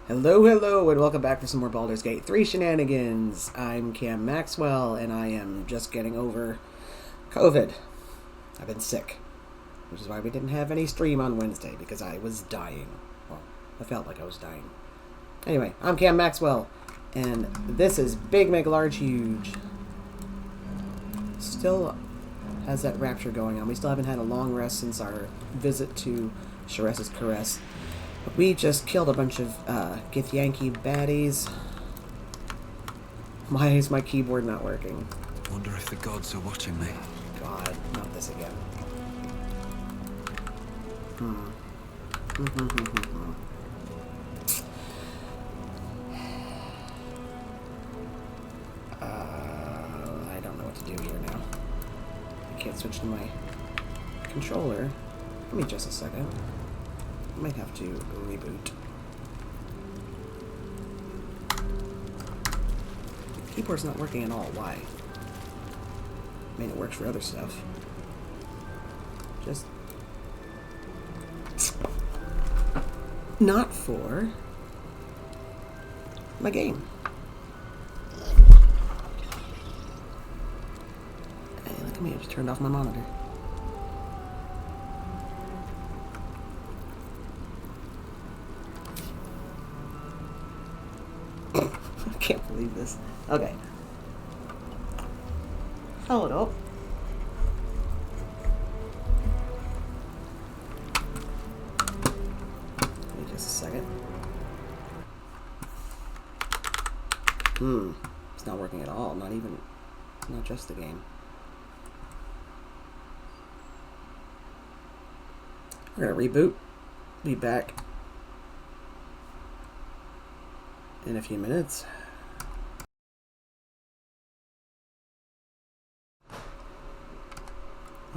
Hello, hello, and welcome back for some more Baldur's Gate 3 shenanigans. I'm Cam Maxwell, and I am just getting over COVID. I've been sick, which is why we didn't have any stream on Wednesday, because I was dying. Well, I felt like I was dying. Anyway, I'm Cam Maxwell, and this is Big McLargeHuge. Still has that rapture going on. We still haven't had a long rest since our visit to Sorcerous Caress. We just killed a bunch of Githyanki baddies. Why is my keyboard not working? Wonder if the gods are watching me. God, not this again. I don't know what to do here now. I can't switch to my controller. Give me just a second. I might have to reboot. The keyboard's not working at all. Why? I mean, it works for other stuff. Just not for my game. Hey, look at me. I just turned off my monitor. I can't believe this. Okay. Hold up. Give me just a second. It's not working at all. Not just the game. We're gonna reboot. Be back in a few minutes.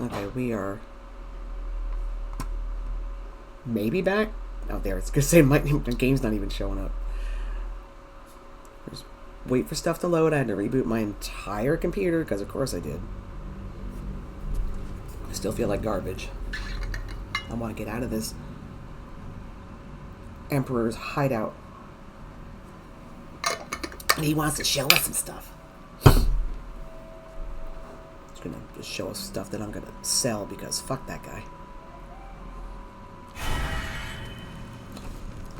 Okay, we are maybe back. Oh, there. It's gonna say the game's not even showing up. Just wait for stuff to load. I had to reboot my entire computer because, of course, I did. I still feel like garbage. I want to get out of this Emperor's hideout. And he wants to show us some stuff. He's gonna just show us stuff that I'm gonna sell because fuck that guy.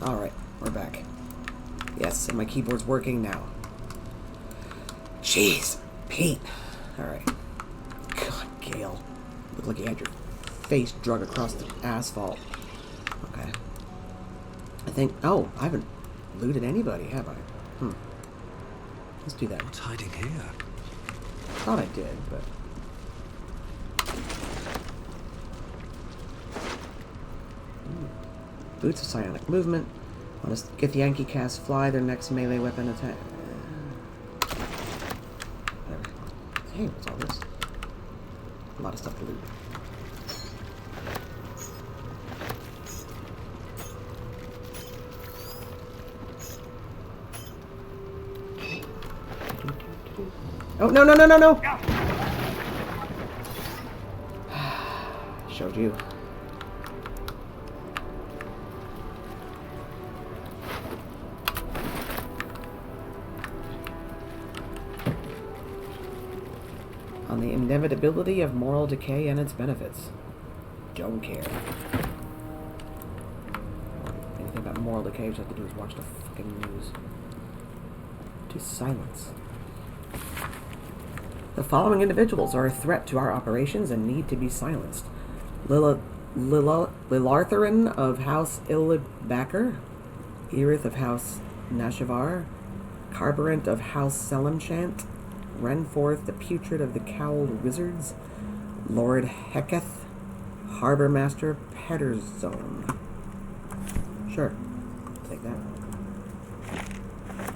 Alright, we're back. Yes, and my keyboard's working now. Jeez, Pete. Alright. God, Gale. Looked like you had your face drug across the asphalt. Okay. I think... Oh, I haven't looted anybody, have I? Let's do that. What's hiding here? Thought I did, but... Boots of Psionic Movement. Want to get the Yankee cast fly, their next melee weapon attack. Whatever. Hey, what's all this? A lot of stuff to loot. Oh, no, no, no, no, no! Showed you. On the inevitability of moral decay and its benefits. Don't care. Anything about moral decay, all you have to do is watch the fucking news. To silence. The following individuals are a threat to our operations and need to be silenced. Lilartharin of House Illibacker, Erith of House Nashavar, Carburant of House Selimchant, Renforth the Putrid of the Cowled Wizards, Lord Heketh, Harbor Master Pederzone. Sure, take that.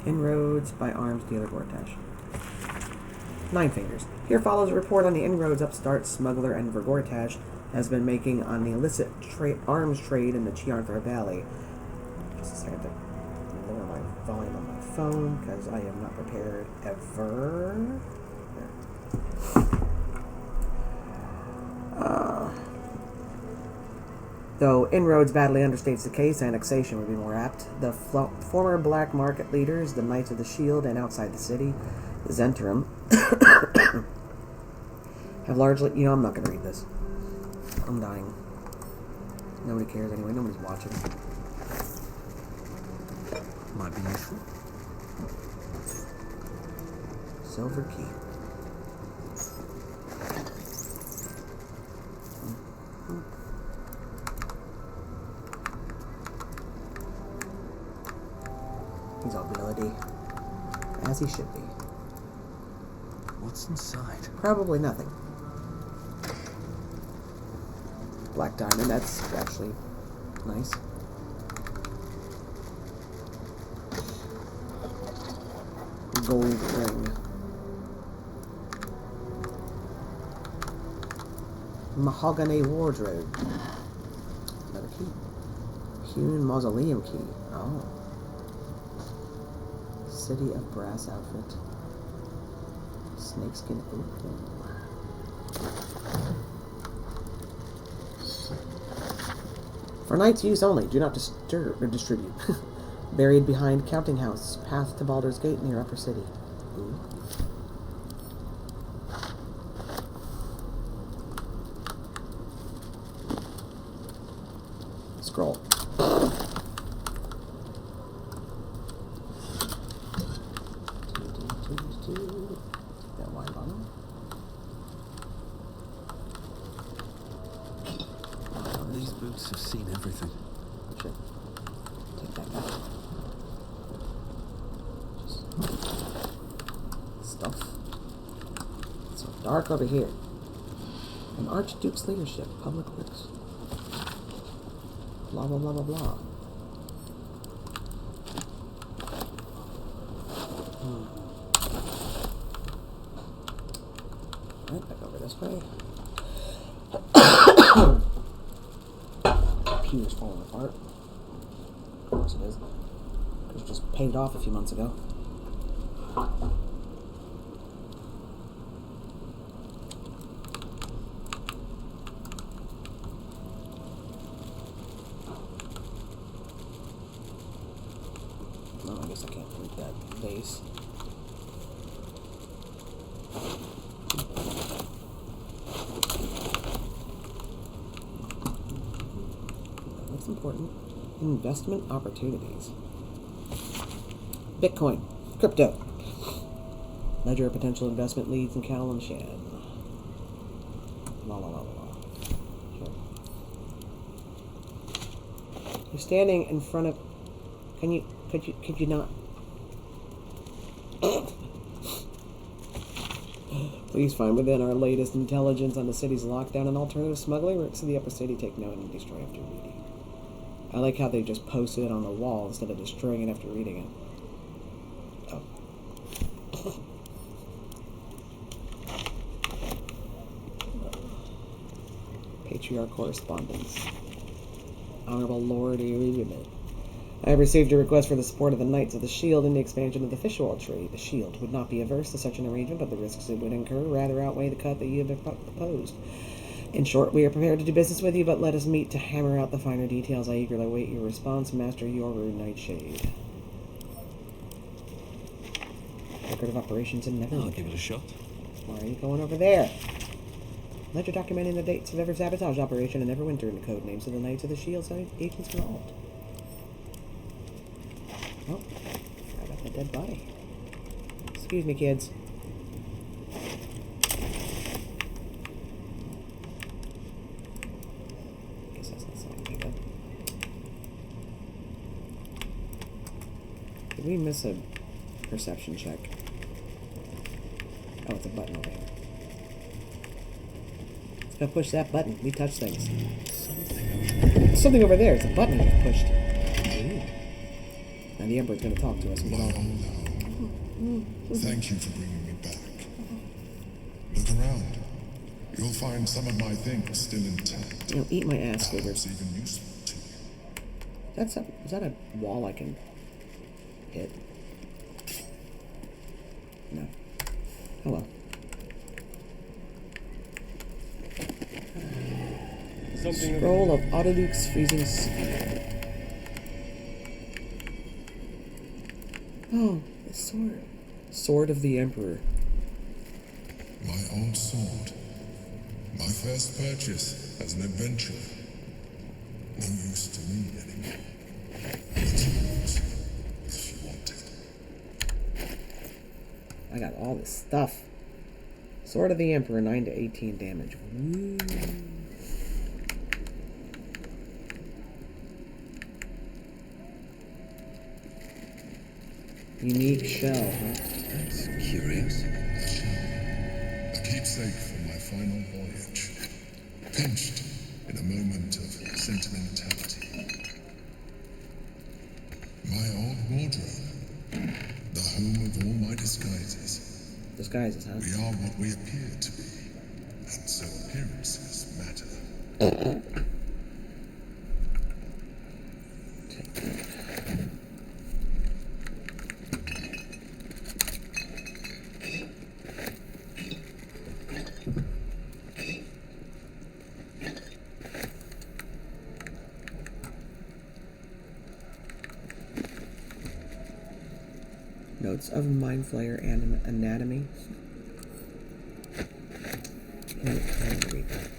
Inroads by Arms Dealer Vortash. Nine Fingers. Here follows a report on the inroads upstart smuggler and Vergortash has been making on the illicit arms trade in the Chiarthar Valley. Just a second to lower my volume on my phone because I am not prepared ever. Though inroads badly understates the case, annexation would be more apt. The former black market leaders, the Knights of the Shield, and outside the city, the Zentrum, have largely... You know, I'm not going to read this. I'm dying. Nobody cares anyway. Nobody's watching. Might be useful. Silver key. He's all ability. As he should be. What's inside? Probably nothing. Black diamond, that's actually nice. Gold ring. Mahogany wardrobe. Another key. Hewn mausoleum key. Oh. City of brass outfit. Snakeskin opal. For night's use only. Do not disturb or distribute. Buried behind counting house. Path to Baldur's Gate near Upper City. Ooh. Scroll. That wine bottle. These boots have seen everything. Sure. Take that guy. Just stuff. It's so dark over here. An Archduke's leadership, public works. Blah blah blah blah blah. Right, back over this way. Pew's falling apart. Of course it is. It was just paid off a few months ago. No, I guess I can't read that base. What's important? Investment opportunities. Bitcoin. Crypto. Ledger of potential investment leads in Callum Shan. La la la la la. Sure. You're standing in front of... Could you not? Please find within our latest intelligence on the city's lockdown and alternative smuggling routes to the upper city. Take note and destroy after reading. I like how they just posted it on the wall instead of destroying it after reading it. Oh. Patriarch correspondence. Honorable Lord Aradin. I have received a request for the support of the Knights of the Shield in the expansion of the fish oil trade. The Shield would not be averse to such an arrangement, but the risks it would incur rather outweigh the cut that you have proposed. In short, we are prepared to do business with you, but let us meet to hammer out the finer details. I eagerly await your response, Master Yoru Nightshade. Record of operations in Neverwinter. I'll give it a shot. Why are you going over there? Ledger documenting the dates of every sabotage operation in Neverwinter and the code names of the Knights of the Shield's agents involved. Oh, I got the dead body. Excuse me, kids. Guess that's not something to pick up. Did we miss a perception check? Oh, it's a button over here. Let's go push that button. We touch things. Something over there. It's a button that got pushed. And the Emperor's going to talk to us and get all... Thank you for bringing me back. Look around. You'll find some of my things still intact. You know, eat my ass, Squidward. Perhaps even useful to you. Is that a wall I can hit? No. Oh well. something. Scroll of Autoluke's freezing spear. Oh, the sword. Sword of the Emperor. My old sword. My first purchase as an adventurer. No use to me anymore. It's yours, if you want it. I got all this stuff. Sword of the Emperor, 9 to 18 damage. Woo. Unique shell, huh? That's curious. A shell. A keepsake from my final voyage. Pinched in a moment of sentimentality. My old wardrobe. The home of all my disguises. Disguises, huh? We are what we appear to be. And so appearances matter. Notes of Mind Flayer and Anatomy. Read that.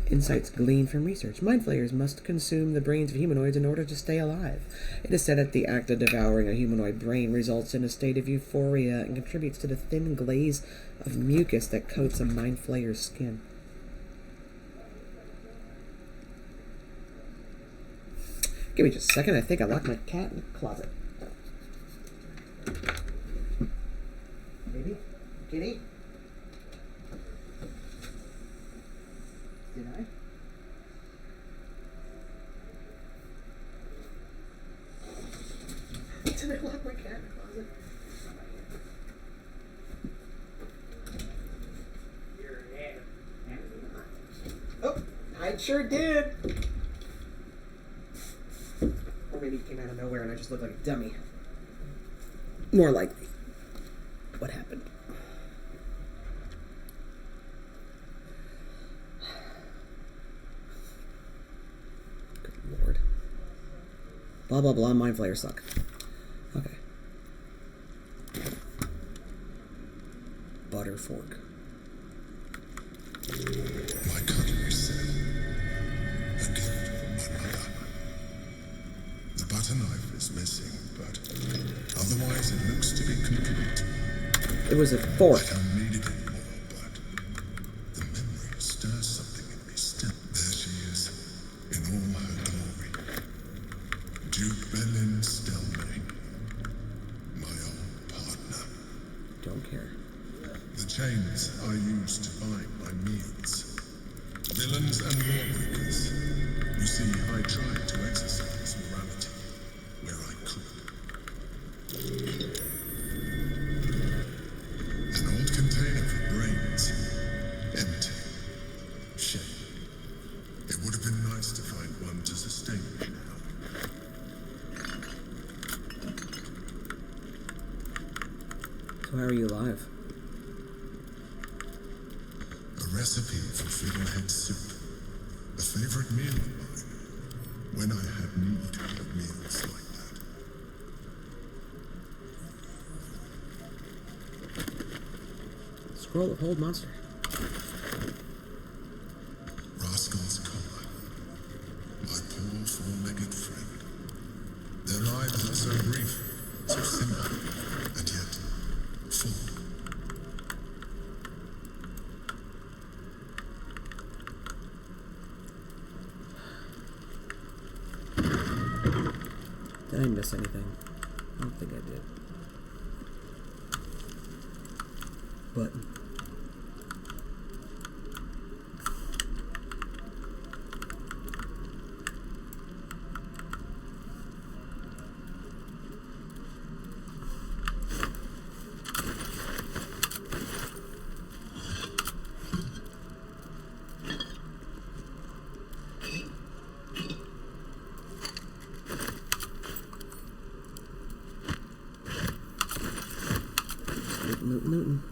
Insights gleaned from research. Mind flayers must consume the brains of humanoids in order to stay alive. It is said that the act of devouring a humanoid brain results in a state of euphoria and contributes to the thin glaze of mucus that coats a mind flayer's skin. Give me just a second. I think I locked my cat in the closet. Baby? Kitty? Did I? Did I lock my cat in the closet? Oh, I sure did. Or maybe it came out of nowhere and I just looked like a dummy. More likely. What happened? Good lord. Blah blah blah, mind flayers suck. Okay. Butter fork. My cutlery set. A gift from my mother. The butter knife is missing, but otherwise it looks to be complete. It was a fork. I don't need it anymore, but the memory stirs something in me still. There she is, in all her glory. Duke Belin Stelmane, my old partner. Don't care. The chains I use to buy my meals. Villains and lawbreakers. You see, I tried to exercise morality where I could. An old container for brains. Empty. Shame. It would have been nice to find one to sustain me now. So how are you alive? A recipe for fiddlehead soup. A favorite meal of mine. When I had need of meals like that. Scroll of Hold Monster. Rascal's collar. My poor four-legged friend. Their lives are so brief, so simple, and yet full. Did I miss anything? I don't think I did. Button. Newton.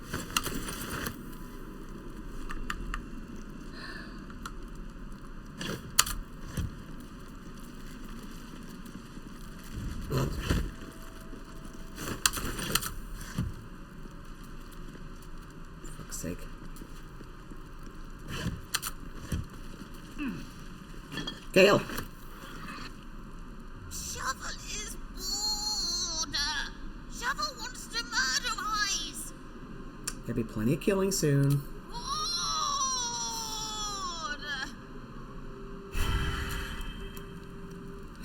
Fuck's sake. Gale! Shovel is bored. Shovel wants to murder Wise. There'll be plenty of killing soon.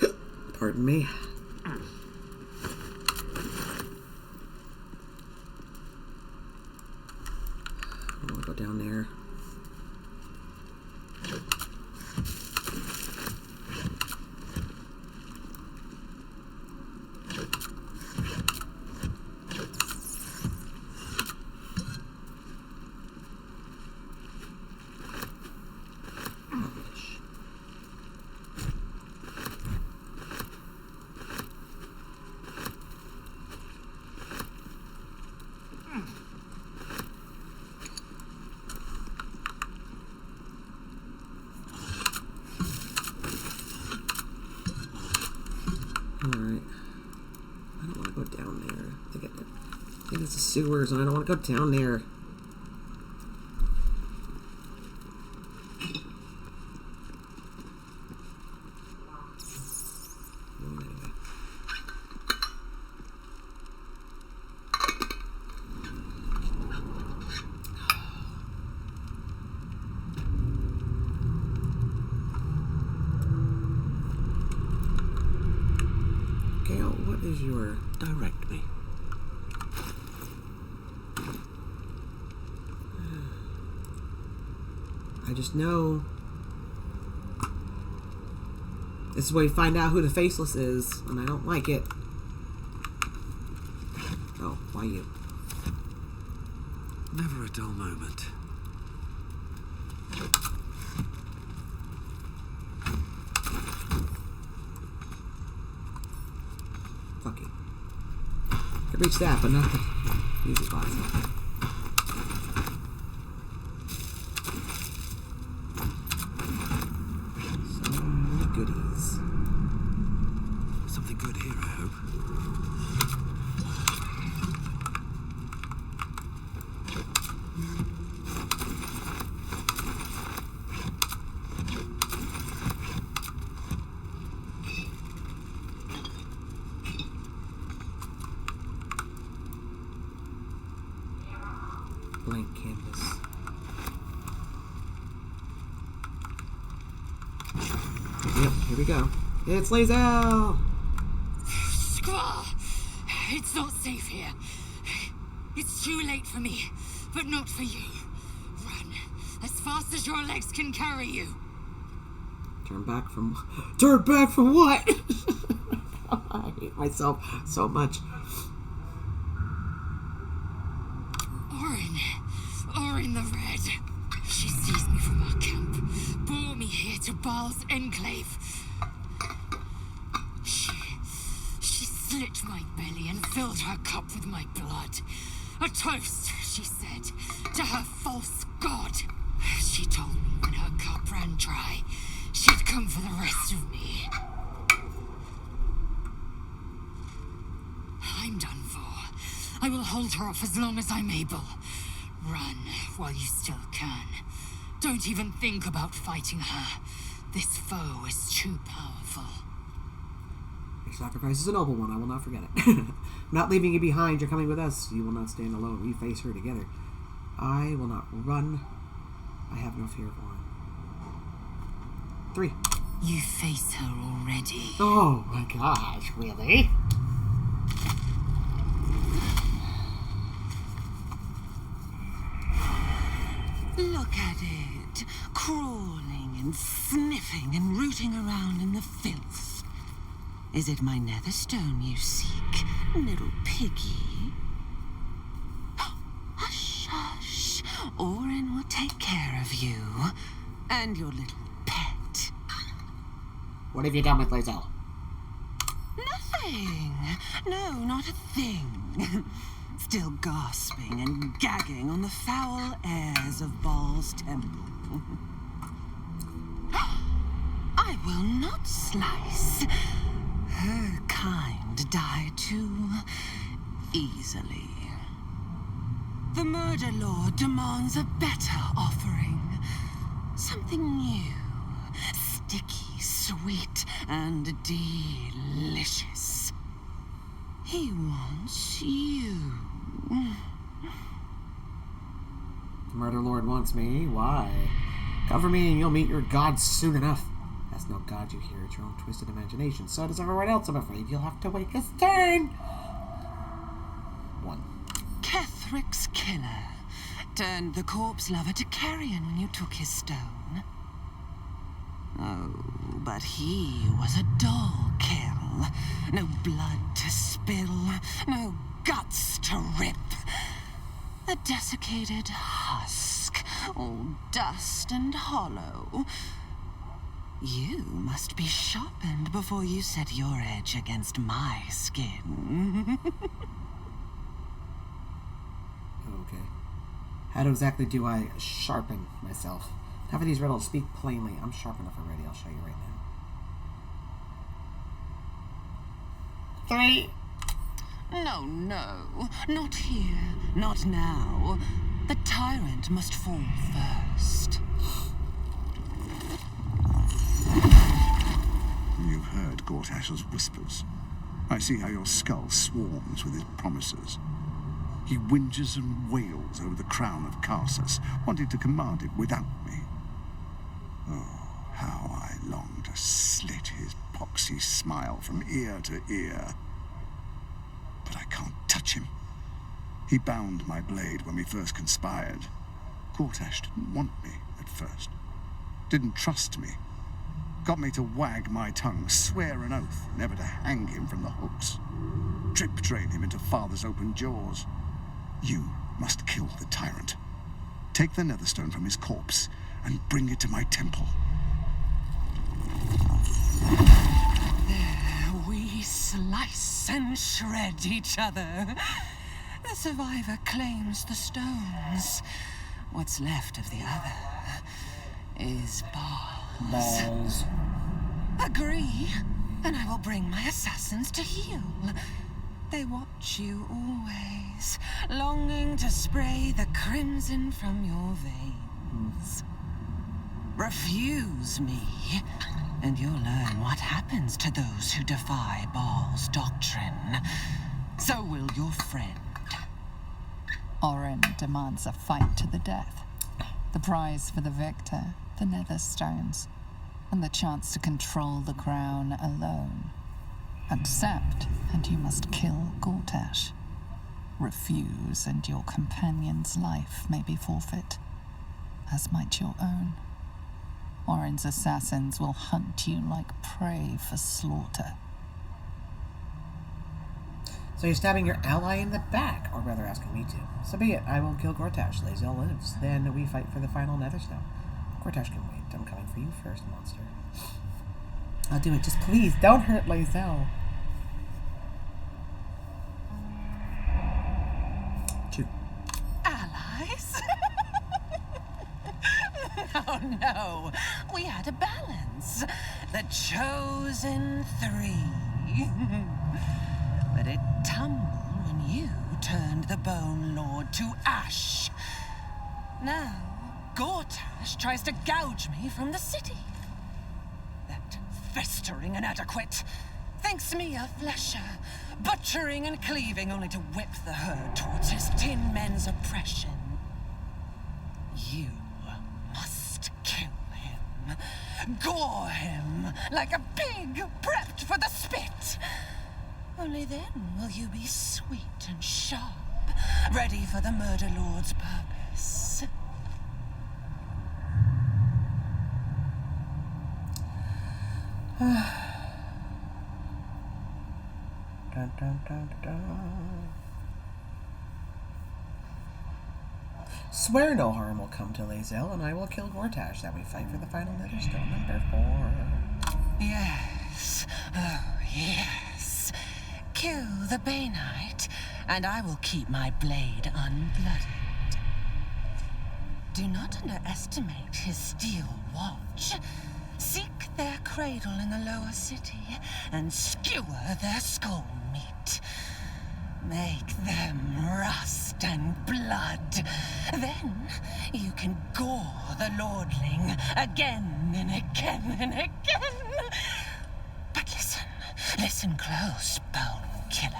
Bored. Pardon me. I want to go down there. Alright. I don't want to go down there. I think it's the sewers, and I don't want to go down there. What is your... Direct me. I just know... This is where you find out who the Faceless is, and I don't like it. Oh, why you? Never a dull moment. Fuck you. I could reach that, but not the easy box. So many goodies. Something good here, I hope. Blank canvas. Yep, here we go. It's Lae'zel! Squaw! It's not safe here. It's too late for me, but not for you. Run as fast as your legs can carry you. Turn back from... Turn back from what? I hate myself so much. Orin the Red. She seized me from our camp, bore me here to Baal's enclave. She slit my belly and filled her cup with my blood. A toast, she said, to her false god. She told me when her cup ran dry, she'd come for the rest of me. I'm done for. I will hold her off as long as I'm able. Run while you still can. Don't even think about fighting her. This foe is too powerful. Your sacrifice is a noble one. I will not forget it. I'm not leaving you behind. You're coming with us. You will not stand alone. We face her together. I will not run. I have no fear of Orin. 3. You face her already. Oh my gosh, really? Look at it, crawling and sniffing and rooting around in the filth. Is it my netherstone you seek, little piggy? Hush, hush. Orin will take care of you and your little pet. What have you done with Lae'zel? Nothing. No, not a thing. Still gasping and gagging on the foul airs of Baal's temple. I will not slice. Her kind too easily. The Murder Lord demands a better offering. Something new, sticky, sweet, and delicious. He wants you. The Murder Lord wants me? Why? Cover me and you'll meet your god soon enough. That's no god you hear. It's your own twisted imagination. So does everyone else, I'm afraid. You'll have to wait his turn. 1. Ketherick's killer turned the corpse lover to carrion when you took his stone. Oh, but he was a dull kill. No blood to spill, no guts to rip. A desiccated husk, all dust and hollow. You must be sharpened before you set your edge against my skin. Okay. How exactly do I sharpen myself? Half of these riddles speak plainly. I'm sharp enough already. I'll show you right now. 3. No, not here, not now. The tyrant must fall first. You've heard Gortash's whispers. I see how your skull swarms with his promises. He whinges and wails over the crown of Karsus, wanting to command it without me. Oh, how I long to slit his poxy smile from ear to ear. But I can't touch him. He bound my blade when we first conspired. Gortash didn't want me at first. Didn't trust me. Got me to wag my tongue, swear an oath never to hang him from the hooks. Drip train him into father's open jaws. You must kill the tyrant. Take the netherstone from his corpse and bring it to my temple. There we slice and shred each other. The survivor claims the stones. What's left of the other is balls. Agree, and I will bring my assassins to heal. They watch you always, longing to spray the crimson from your veins. Refuse me, and you'll learn what happens to those who defy Baal's doctrine. So will your friend. Orin demands a fight to the death. The prize for the victor, the nether stones, and the chance to control the crown alone. Accept, and you must kill Gortash. Refuse, and your companion's life may be forfeit, as might your own. Orin's assassins will hunt you like prey for slaughter. So you're stabbing your ally in the back, or rather asking me to. So be it. I will kill Gortash. Lae'zel lives. Then we fight for the final netherstone. Gortash can wait. I'm coming for you first, monster. I'll do it. Just please, don't hurt Lae'zel. 2. Allies? No. We had a balance. The chosen 3. But it tumbled when you turned the Bone Lord to ash. Now, Gortash tries to gouge me from the city. That festering inadequate thinks me a flesher, butchering and cleaving only to whip the herd towards his tin men's oppression. You must kill him. Gore him like a pig prepped for the spit. Only then will you be sweet and sharp, ready for the Murder Lord's purpose. Dun, dun, dun, dun. Swear no harm will come to Lae'zel, and I will kill Gortash, that we fight for the final netherstone. Number 4. Yes. Oh, yes. Kill the Banite, and I will keep my blade unblooded. Do not underestimate his steel watch. Seek their cradle in the lower city, and skewer their skull meat. Make them rust and blood. Then you can gore the lordling again and again and again. But listen close, bone killer.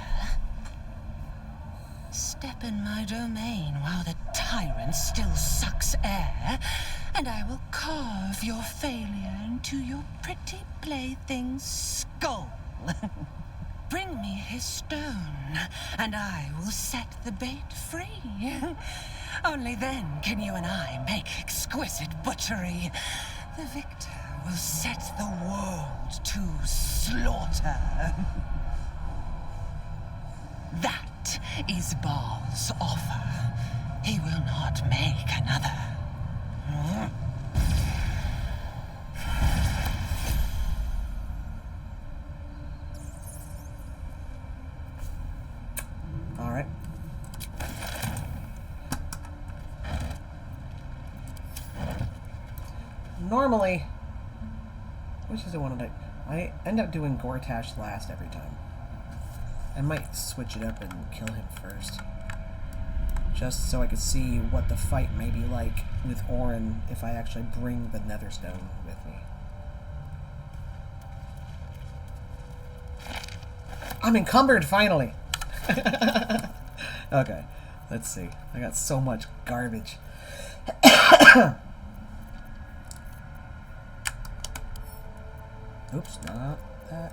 Step in my domain while the tyrant still sucks air, and I will carve your failure into your pretty plaything's skull. Bring me his stone, and I will set the bait free. Only then can you and I make exquisite butchery. The victor will set the world to slaughter. That is Baal's offer. He will not make another. All right. Normally, which is the one I end up doing Gortash last every time. I might switch it up and kill him first, just so I could see what the fight may be like with Orin if I actually bring the Netherstone with me. I'm encumbered, finally! Okay, let's see. I got so much garbage. Oops, not that.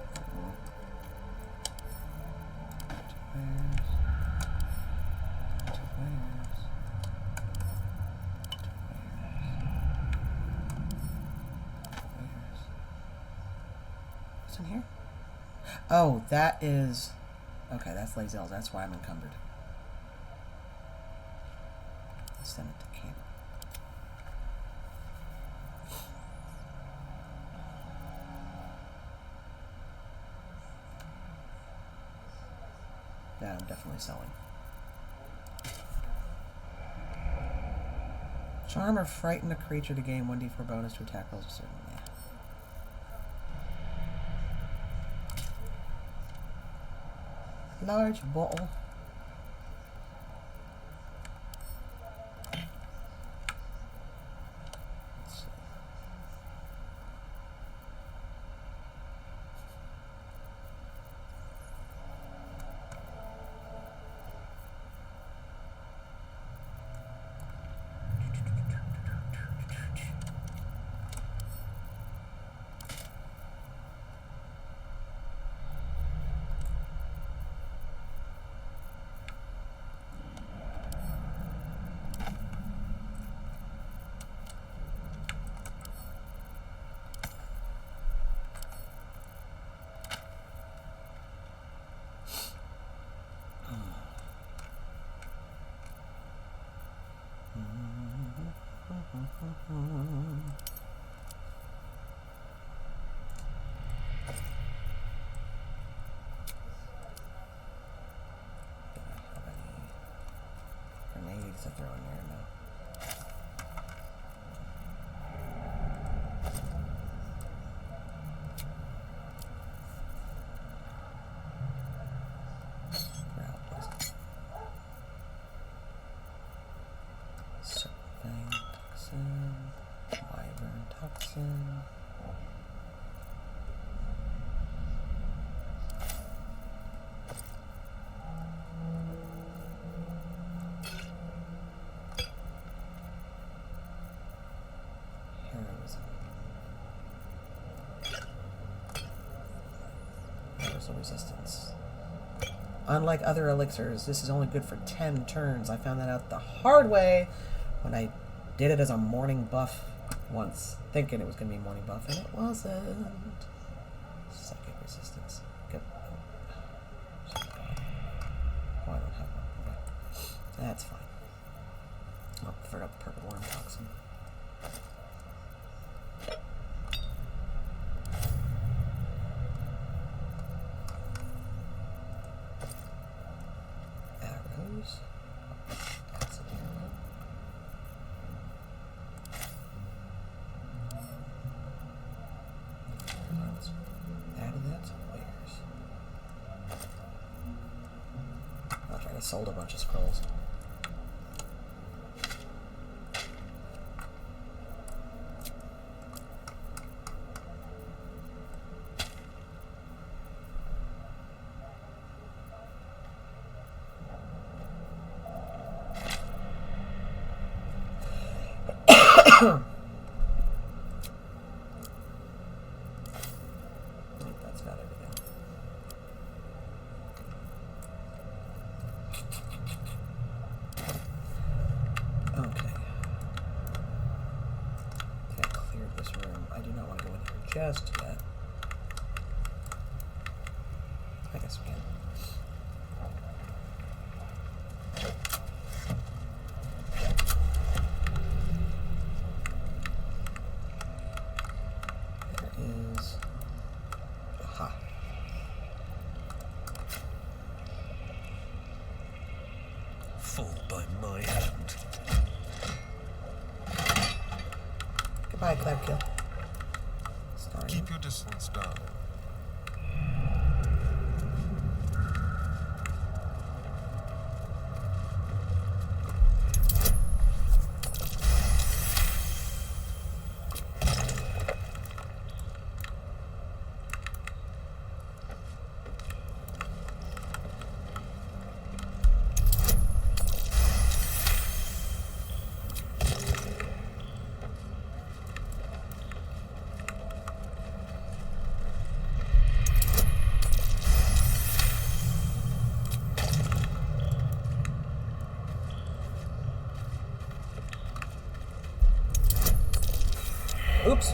What's in here? Oh, that is... Okay, that's Lae'zel. That's why I'm encumbered. Let's send it to camp. That I'm definitely selling. Charm or frighten a creature to gain 1d4 bonus to attack rolls a certain way. Large bottle. Let's see. Grenades to throw in there now. Serpent toxin, wyvern toxin. Resistance. Unlike other elixirs, this is only good for 10 turns. I found that out the hard way when I did it as a morning buff once, thinking it was going to be morning buff, and it wasn't. Psychic resistance. Good. Oh, I don't have one. Okay. That's fine. Oh, I forgot the purple worm toxin. I sold a bunch of scrolls. That's about everything. Okay. I cleared this room. I do not want to go in here just yet. I guess we can. There is... Aha. Fall by my hand. Goodbye, Clapkill. Sorry. Keep your distance, darling. Oops.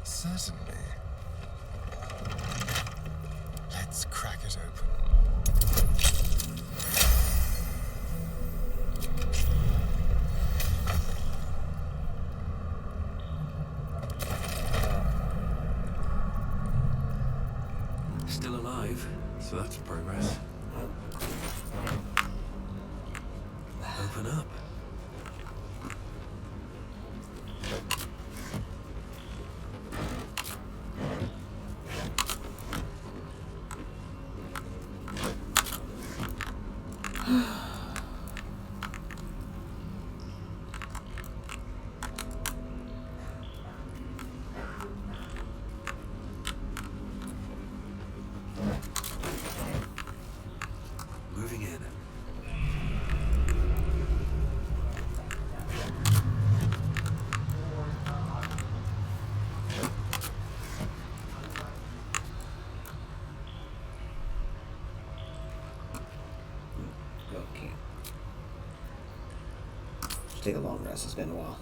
Certainly. Let's crack it open. Still alive, so that's progress. Open up. Moving in. Okay. Just take a long rest. It's been a while.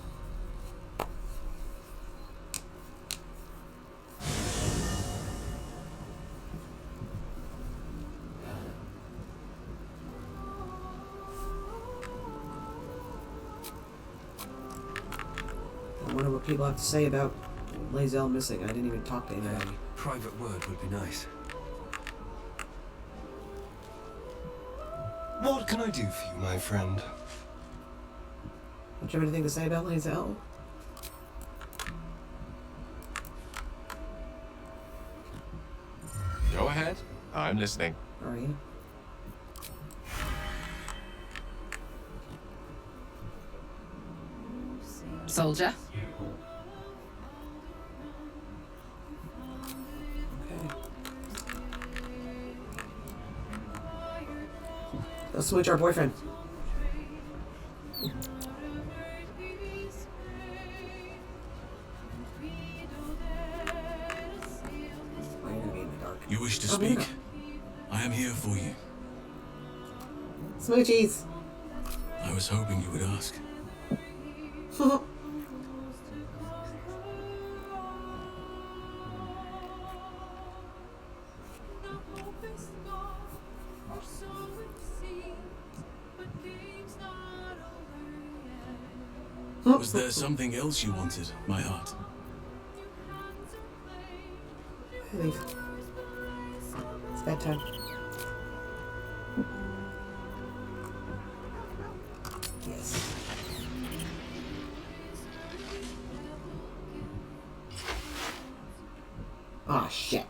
I wonder what people have to say about Lae'zel missing. I didn't even talk to anybody. Private word would be nice. What can I do for you, my friend? Don't you have anything to say about Lae'zel? Go ahead. I'm listening. Are you? Soldier? Okay. Let's switch our boyfriend. Why are you gonna be in the dark? You wish to Oh, speak? yeah. I am here for you. Smoochies. I was hoping you would ask. Was there something else you wanted, my heart? Leave. It's bedtime. Yes. Ah, shit.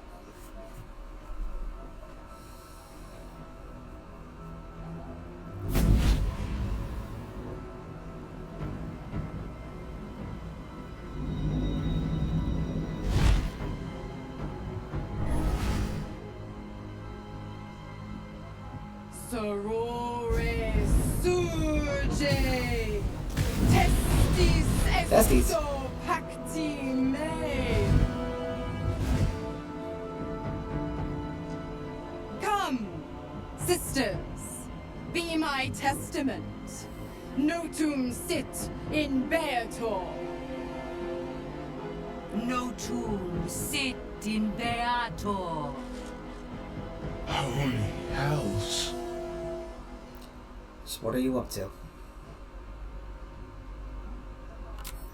Sorores surge, testis Testes. esto pacti me. Come, sisters, be my testament. Notum sit in beator. Notum sit in beator. Holy hells. So what are you up to?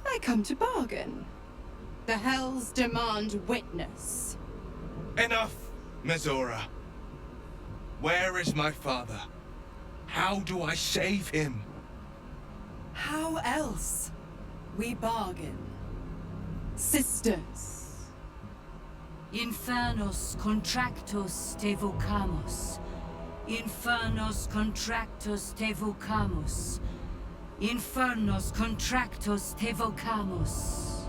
I come to bargain. The hells demand witness. Enough, Mizora. Where is my father? How do I save him? How else? We bargain. Sisters. Infernos contractos te vocamus. Infernos contractos te vocamus. Infernos contractos te vocamus.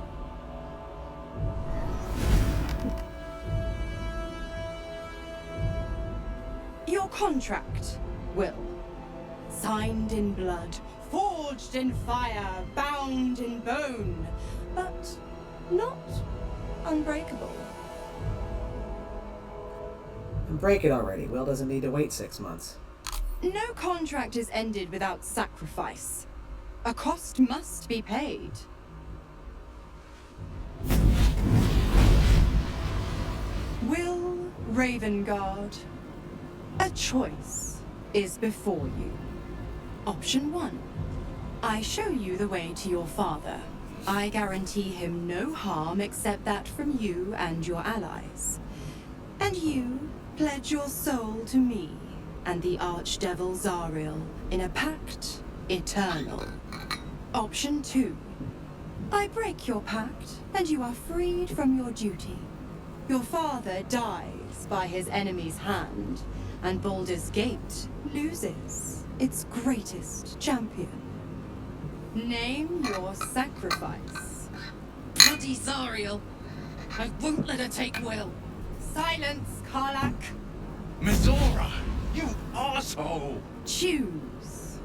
Your contract, Wyll. Signed in blood, forged in fire, bound in bone, but not unbreakable. Break it already. Wyll doesn't need to wait 6 months. No contract is ended without sacrifice. A cost must be paid. Wyll Ravengard, a choice is before you. Option 1. I show you the way to your father. I guarantee him no harm except that from you and your allies. And you pledge your soul to me and the archdevil Zariel in a pact eternal. Option 2. I break your pact and you are freed from your duty. Your father dies by his enemy's hand, and Baldur's Gate loses its greatest champion. Name your sacrifice. Bloody Zariel. I won't let her take Wyll. Silence, Karlach. Mizora, you asshole! Choose.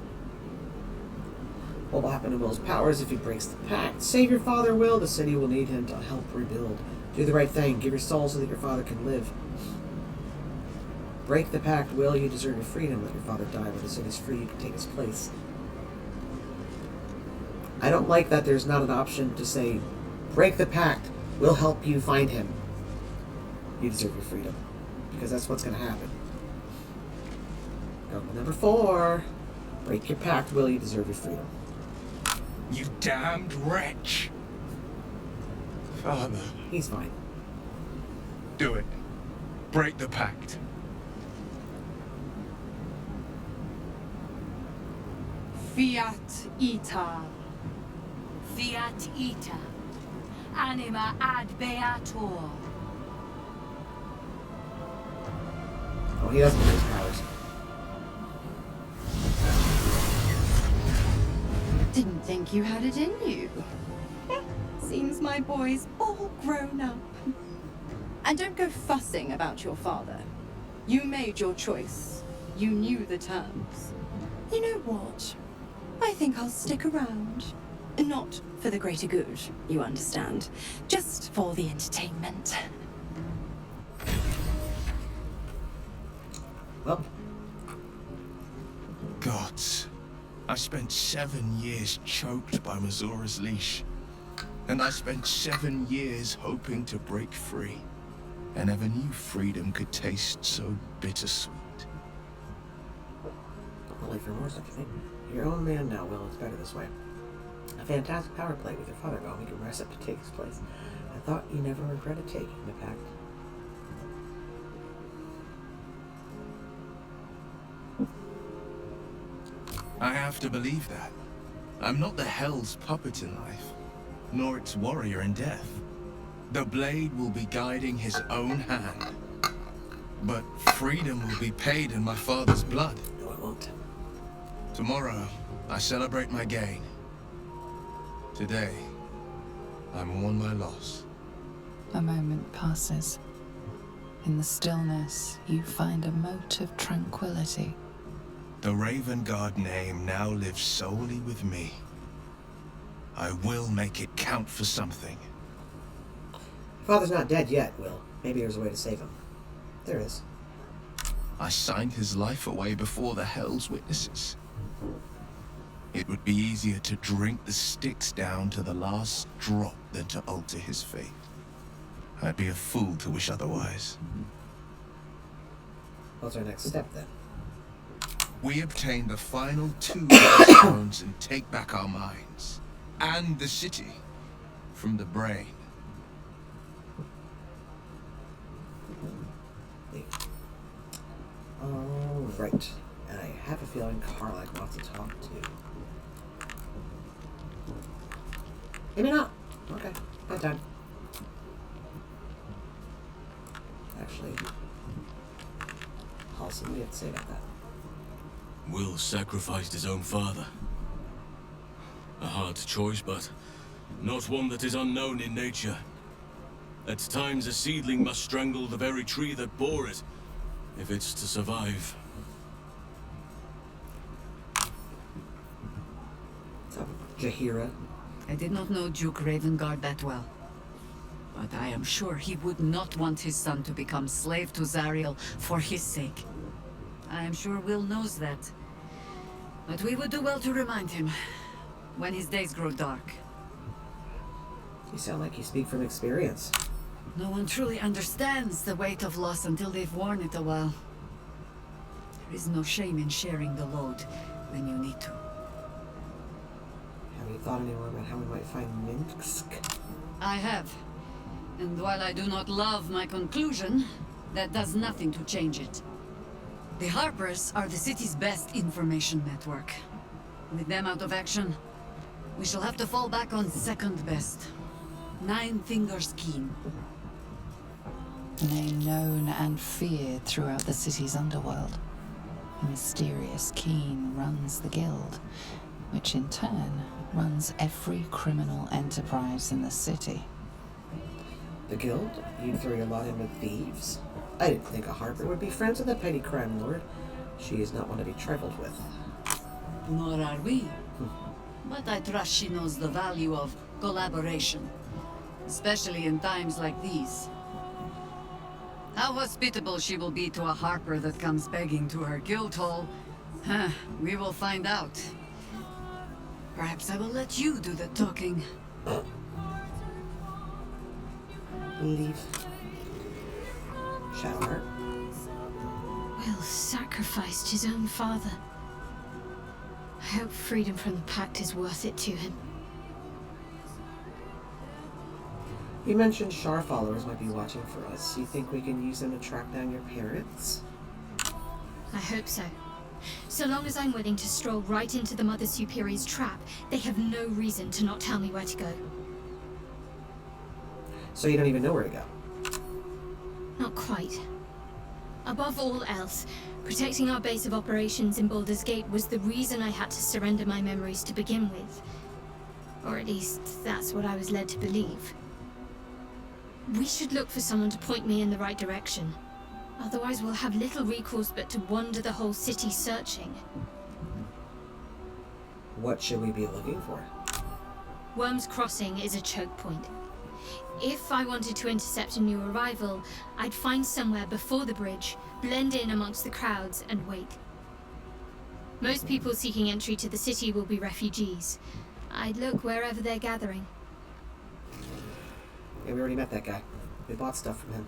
What will happen to Wyll's powers if he breaks the pact? Save your father, Wyll. The city will need him to help rebuild. Do the right thing. Give your soul so that your father can live. Break the pact, Wyll. You deserve your freedom. Let your father die when the city's free. You can take his place. I don't like that there's not an option to say, break the pact. We'll help you find him. You deserve your freedom. Because that's what's going to happen. Go to number 4. Break your pact, Wyll. You deserve your freedom. You damned wretch! Father, He's fine. do it. Break the pact. Fiat ita. Fiat ita. Anima ad beator. Oh, he doesn't lose powers. Didn't think you had it in you. Seems my boy's all grown up. And don't go fussing about your father. You made your choice. You knew the terms. You know what? I think I'll stick around. Not for the greater good, you understand. Just for the entertainment. Well, Gods, I spent 7 years choked by Mizora's leash. And I spent 7 years hoping to break free. I never knew freedom could taste so bittersweet. I'll wait for more stuff, you think? You're your own man now, Wyll. It's better this way. A fantastic power play with your father gone. We can rest up to take his place. I thought you never regretted taking the pact. I have to believe that. I'm not the Hell's puppet in life, nor its warrior in death. The blade will be guiding his own hand. But freedom will be paid in my father's blood. No, it won't. Tomorrow, I celebrate my gain. Today, I mourn my loss. A moment passes. In the stillness, you find a mote of tranquility. The Raven Guard name now lives solely with me. I will make it count for something. Father's not dead yet, Wyll. Maybe there's a way to save him. There is. I signed his life away before the Hell's Witnesses. It would be easier to drink the sticks down to the last drop than to alter his fate. I'd be a fool to wish otherwise. What's our next step, then? We obtain the final 2 stones and take back our minds. And the city from the brain. Alright. And I have a feeling Karlach wants to talk to. Maybe not. Okay. Bad time. Actually, Halson, we have to say about that. Wyll sacrificed his own father. A hard choice, but not one that is unknown in nature. At times, a seedling must strangle the very tree that bore it, if it's to survive. So, Jaheira. I did not know Duke Ravengard that well. But I am sure he would not want his son to become slave to Zariel for his sake. I am sure Wyll knows that. But we would do well to remind him, when his days grow dark. You sound like you speak from experience. No one truly understands the weight of loss until they've worn it a while. There is no shame in sharing the load when you need to. Have you thought anymore about how we might find Minsk? I have. And while I do not love my conclusion, that does nothing to change it. The Harpers are the city's best information network. With them out of action, we shall have to fall back on second best. Nine Fingers Keen. A name known and feared throughout the city's underworld. A mysterious Keen runs the guild, which in turn runs every criminal enterprise in the city. The guild? You'd throw your lot in with thieves? I didn't think a Harper would be friends with a petty crime lord. She is not one to be trifled with. Nor are we. But I trust she knows the value of collaboration, especially in times like these. How hospitable she will be to a Harper that comes begging to her guild hall, we will find out. Perhaps I will let you do the talking. Leave. Shadowheart. Wyll sacrificed his own father. I hope freedom from the Pact is worth it to him. You mentioned Shar followers might be watching for us. You think we can use them to track down your parents? I hope so. So long as I'm willing to stroll right into the Mother Superior's trap, they have no reason to not tell me where to go. So you don't even know where to go? Not quite. Above all else, protecting our base of operations in Baldur's Gate was the reason I had to surrender my memories to begin with. Or at least, that's what I was led to believe. We should look for someone to point me in the right direction. Otherwise, we'll have little recourse but to wander the whole city searching. What should we be looking for? Worm's Crossing is a choke point. If I wanted to intercept a new arrival, I'd find somewhere before the bridge, blend in amongst the crowds, and wait. Most people seeking entry to the city will be refugees. I'd look wherever they're gathering. Yeah, we already met that guy. We bought stuff from him.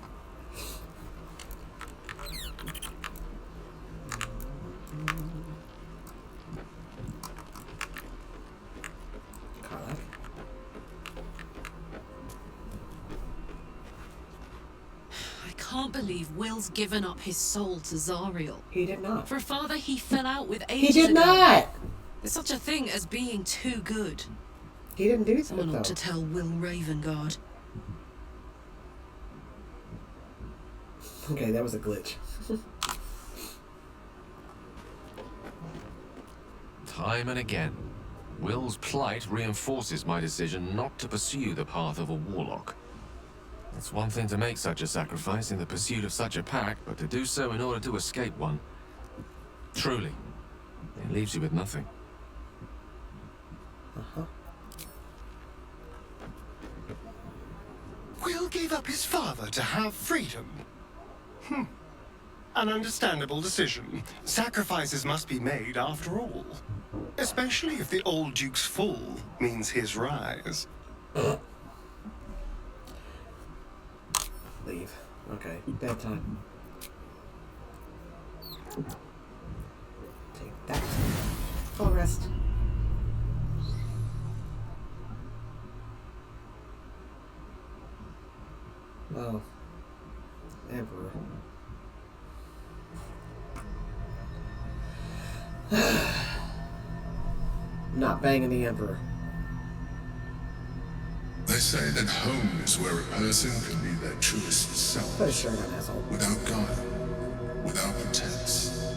Karlach. I can't believe Will's given up his soul to Zariel. He did not. For a father he fell out with He ages did ago. not! There's such a thing as being too good. He didn't do that, Someone though. ought to tell Wyll Ravengard. Okay, that was a glitch. Time and again, Wyll's plight reinforces my decision not to pursue the path of a warlock. It's one thing to make such a sacrifice in the pursuit of such a pack, but to do so in order to escape one. Truly, it leaves you with nothing. Wyll gave up his father to have freedom. An understandable decision. Sacrifices must be made after all. Especially if the old Duke's fall means his rise. Leave. Okay, bedtime. Take that. Full rest. Oh. Emperor. Not banging the Emperor. They say that home is where a person can be their truest self. Put a shirt on, asshole. Without guile, without pretense.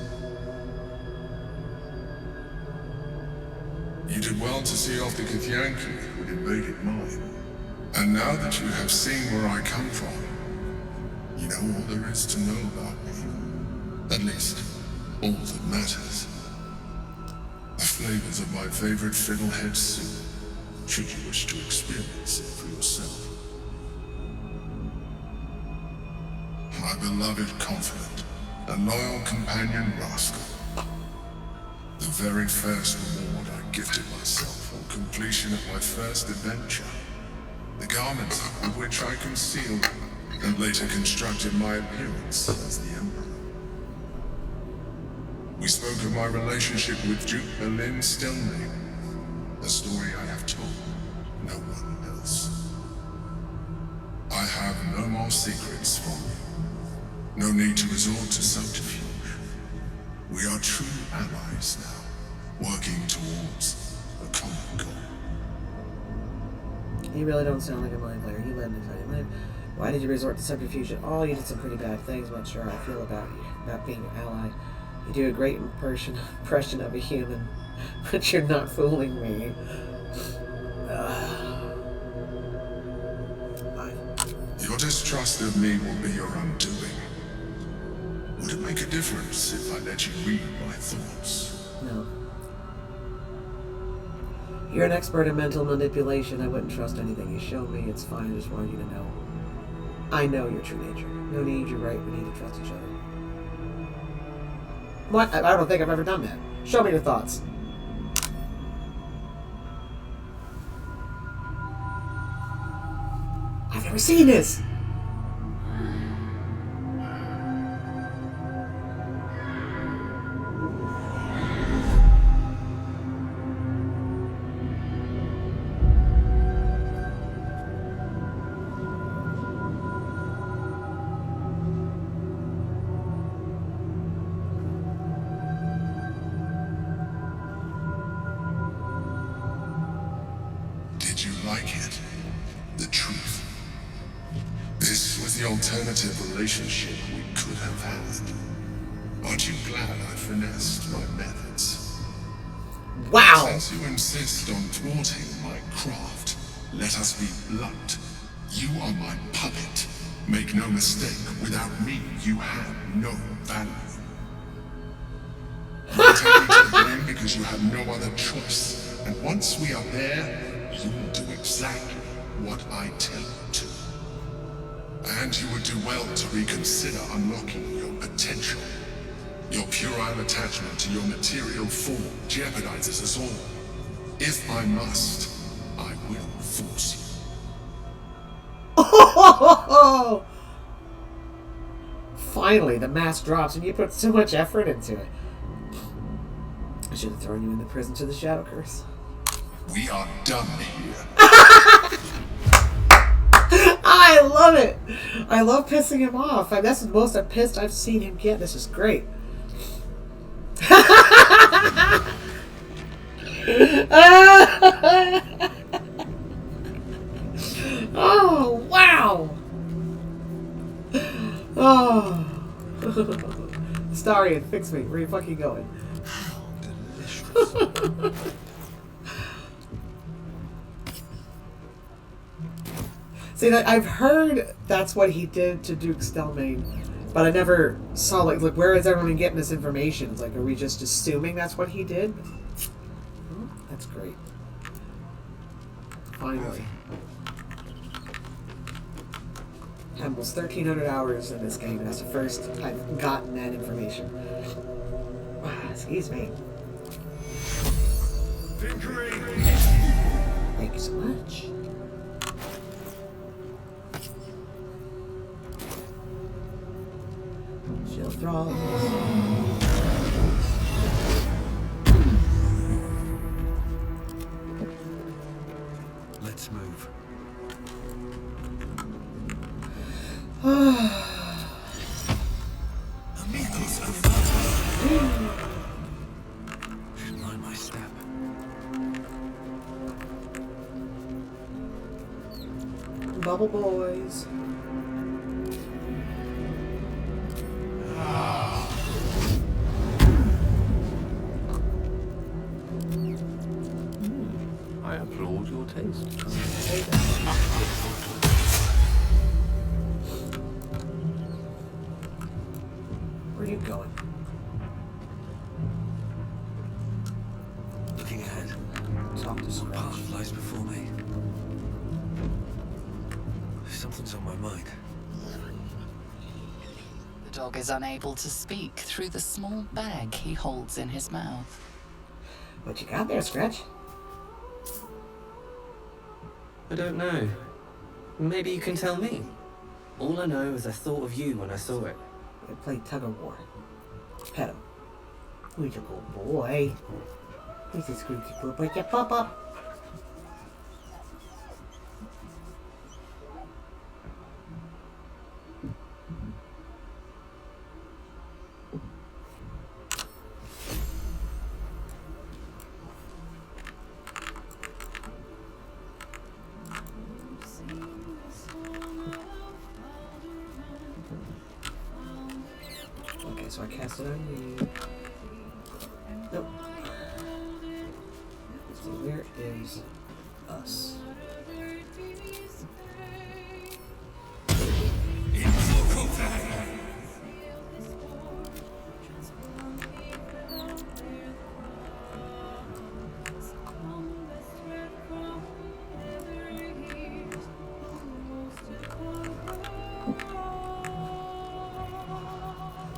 You did well to see off the Githyanki who had invaded mine. And now that you have seen where I come from, you know all there is to know about me. At least, all that matters. The flavors of my favorite fiddlehead soup, should you wish to experience it for yourself. My beloved confidant, and loyal companion rascal. The very first reward I gifted myself on completion of my first adventure. The garments with which I concealed and later constructed my appearance as the Emperor. We spoke of my relationship with Duke Berlin Stelmane, a story I have told no one else. I have no more secrets from you. No need to resort to subterfuge. We are true allies now, working towards a common goal. You really don't sound like a mind player. You led me to fight. Why did you resort to subterfuge at all? You did some pretty bad things. I'm not sure how I feel about you, about being an ally. You do a great impression of a human, but you're not fooling me. Your distrust of me will be your undoing. Would it make a difference if I let you read my thoughts? No. You're an expert in mental manipulation. I wouldn't trust anything you showed me. It's fine. I just wanted you to know. I know your true nature. No need, you're right. We need to trust each other. What? I don't think I've ever done that. Show me your thoughts. I've never seen this! Did you like it? The truth. This was the alternative relationship we could have had. Aren't you glad I finessed my methods? Wow! Since you insist on thwarting my craft, let us be blunt. You are my puppet. Make no mistake, without me, you have no value. You take me to the blame because you have no other choice. And once we are there, you will do exactly what I tell you to. And you would do well to reconsider unlocking your potential. Your puerile attachment to your material form jeopardizes us all. If I must, I will force you. Oh! Finally, the mask drops and you put so much effort into it. I should have thrown you in the prison to the Shadow Curse. We are done here. I love it! I love pissing him off. That's the most pissed I've seen him get. This is great. Oh, wow! Oh. Starian, fix me. Where are you fucking going? See, I've heard that's what he did to Duke Stelmane, but I never saw, like, where is everyone getting this information? It's like, are we just assuming that's what he did? Oh, that's great. Finally. Almost 1,300 hours in this game, and that's the first I've gotten that information. Excuse me. Thank you so much. Shield thralls. Let's move. Should mind my step. Bubble boys. I applaud your taste. Where are you going? Looking ahead. Talk to What path Scratch. lies before me? Something's on my mind. The dog is unable to speak through the small bag he holds in his mouth. What you got there, Scratch? I don't know. Maybe you can tell me. All I know is I thought of you when I saw it. I play tug of war. Pet him. Who's your good boy? Who's this Scroogey boy? But your papa. Okay, so I cast it on you. Nope. Let's see, where is us?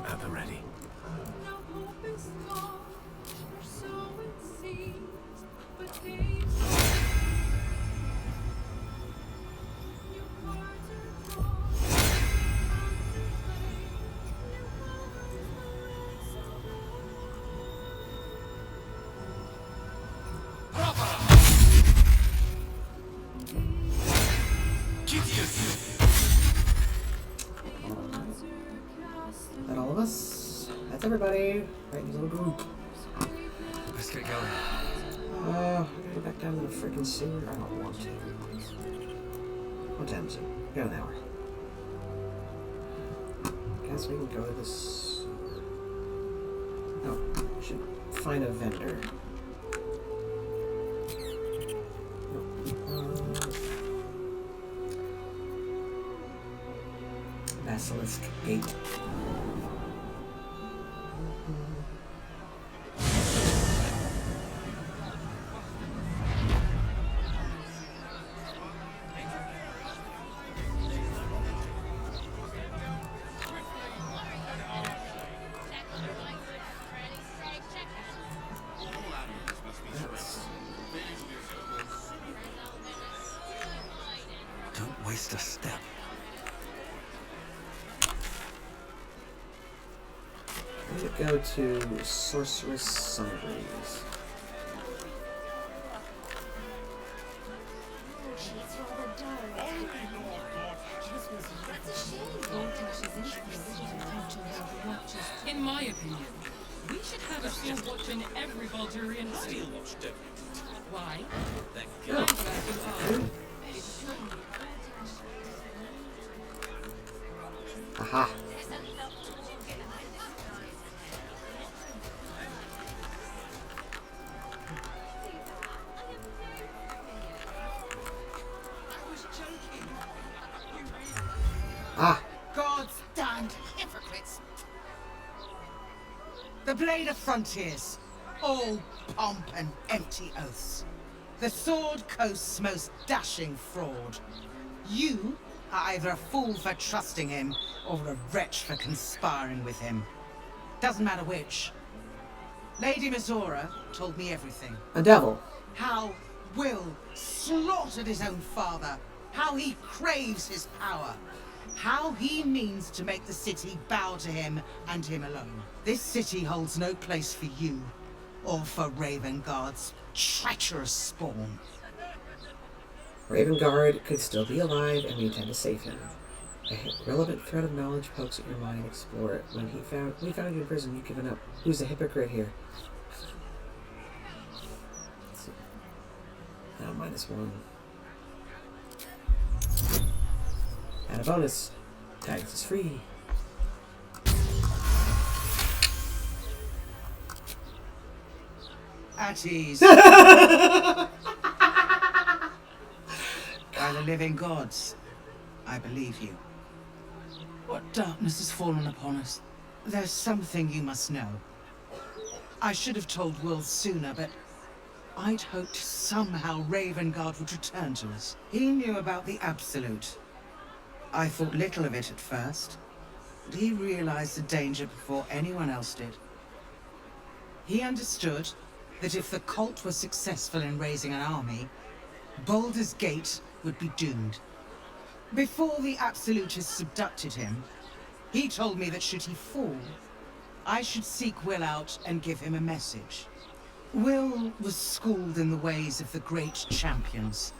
At the ready. That all of us? That's everybody. Right in this little group. Let's get going. I gotta go back down to the freaking sewer. I don't want to. What time is it? We got an hour. Guess we can go to this. Oh, we should find a vendor. Basilisk Gate. Don't waste a step. I'm gonna go to Sorcerous Sundries. In my opinion, we should have a steel watch in every Baldurian steel watch, don't we? Why? I'm glad you are. Aha. The Blade of Frontiers. All pomp and empty oaths. The Sword Coast's most dashing fraud. You are either a fool for trusting him, or a wretch for conspiring with him. Doesn't matter which. Lady Mizora told me everything. A devil. How Wyll slaughtered his own father. How he craves his power. How he means to make the city bow to him and him alone. This city holds no place for you, or for Ravengard's treacherous spawn. Ravengard could still be alive, and we intend to save him. A relevant thread of knowledge pokes at your mind. Explore it. When we found you in prison, you've given up. Who's the hypocrite here? Let's see. -1. And a bonus. Tags is free. At ease. By the living gods, I believe you. What darkness has fallen upon us? There's something you must know. I should have told Wyll sooner, but I'd hoped somehow Ravengard would return to us. He knew about the Absolute. I thought little of it at first, but he realized the danger before anyone else did. He understood that if the cult was successful in raising an army, Baldur's Gate would be doomed. Before the Absolutists abducted him, he told me that should he fall, I should seek Wyll out and give him a message. Wyll was schooled in the ways of the great champions.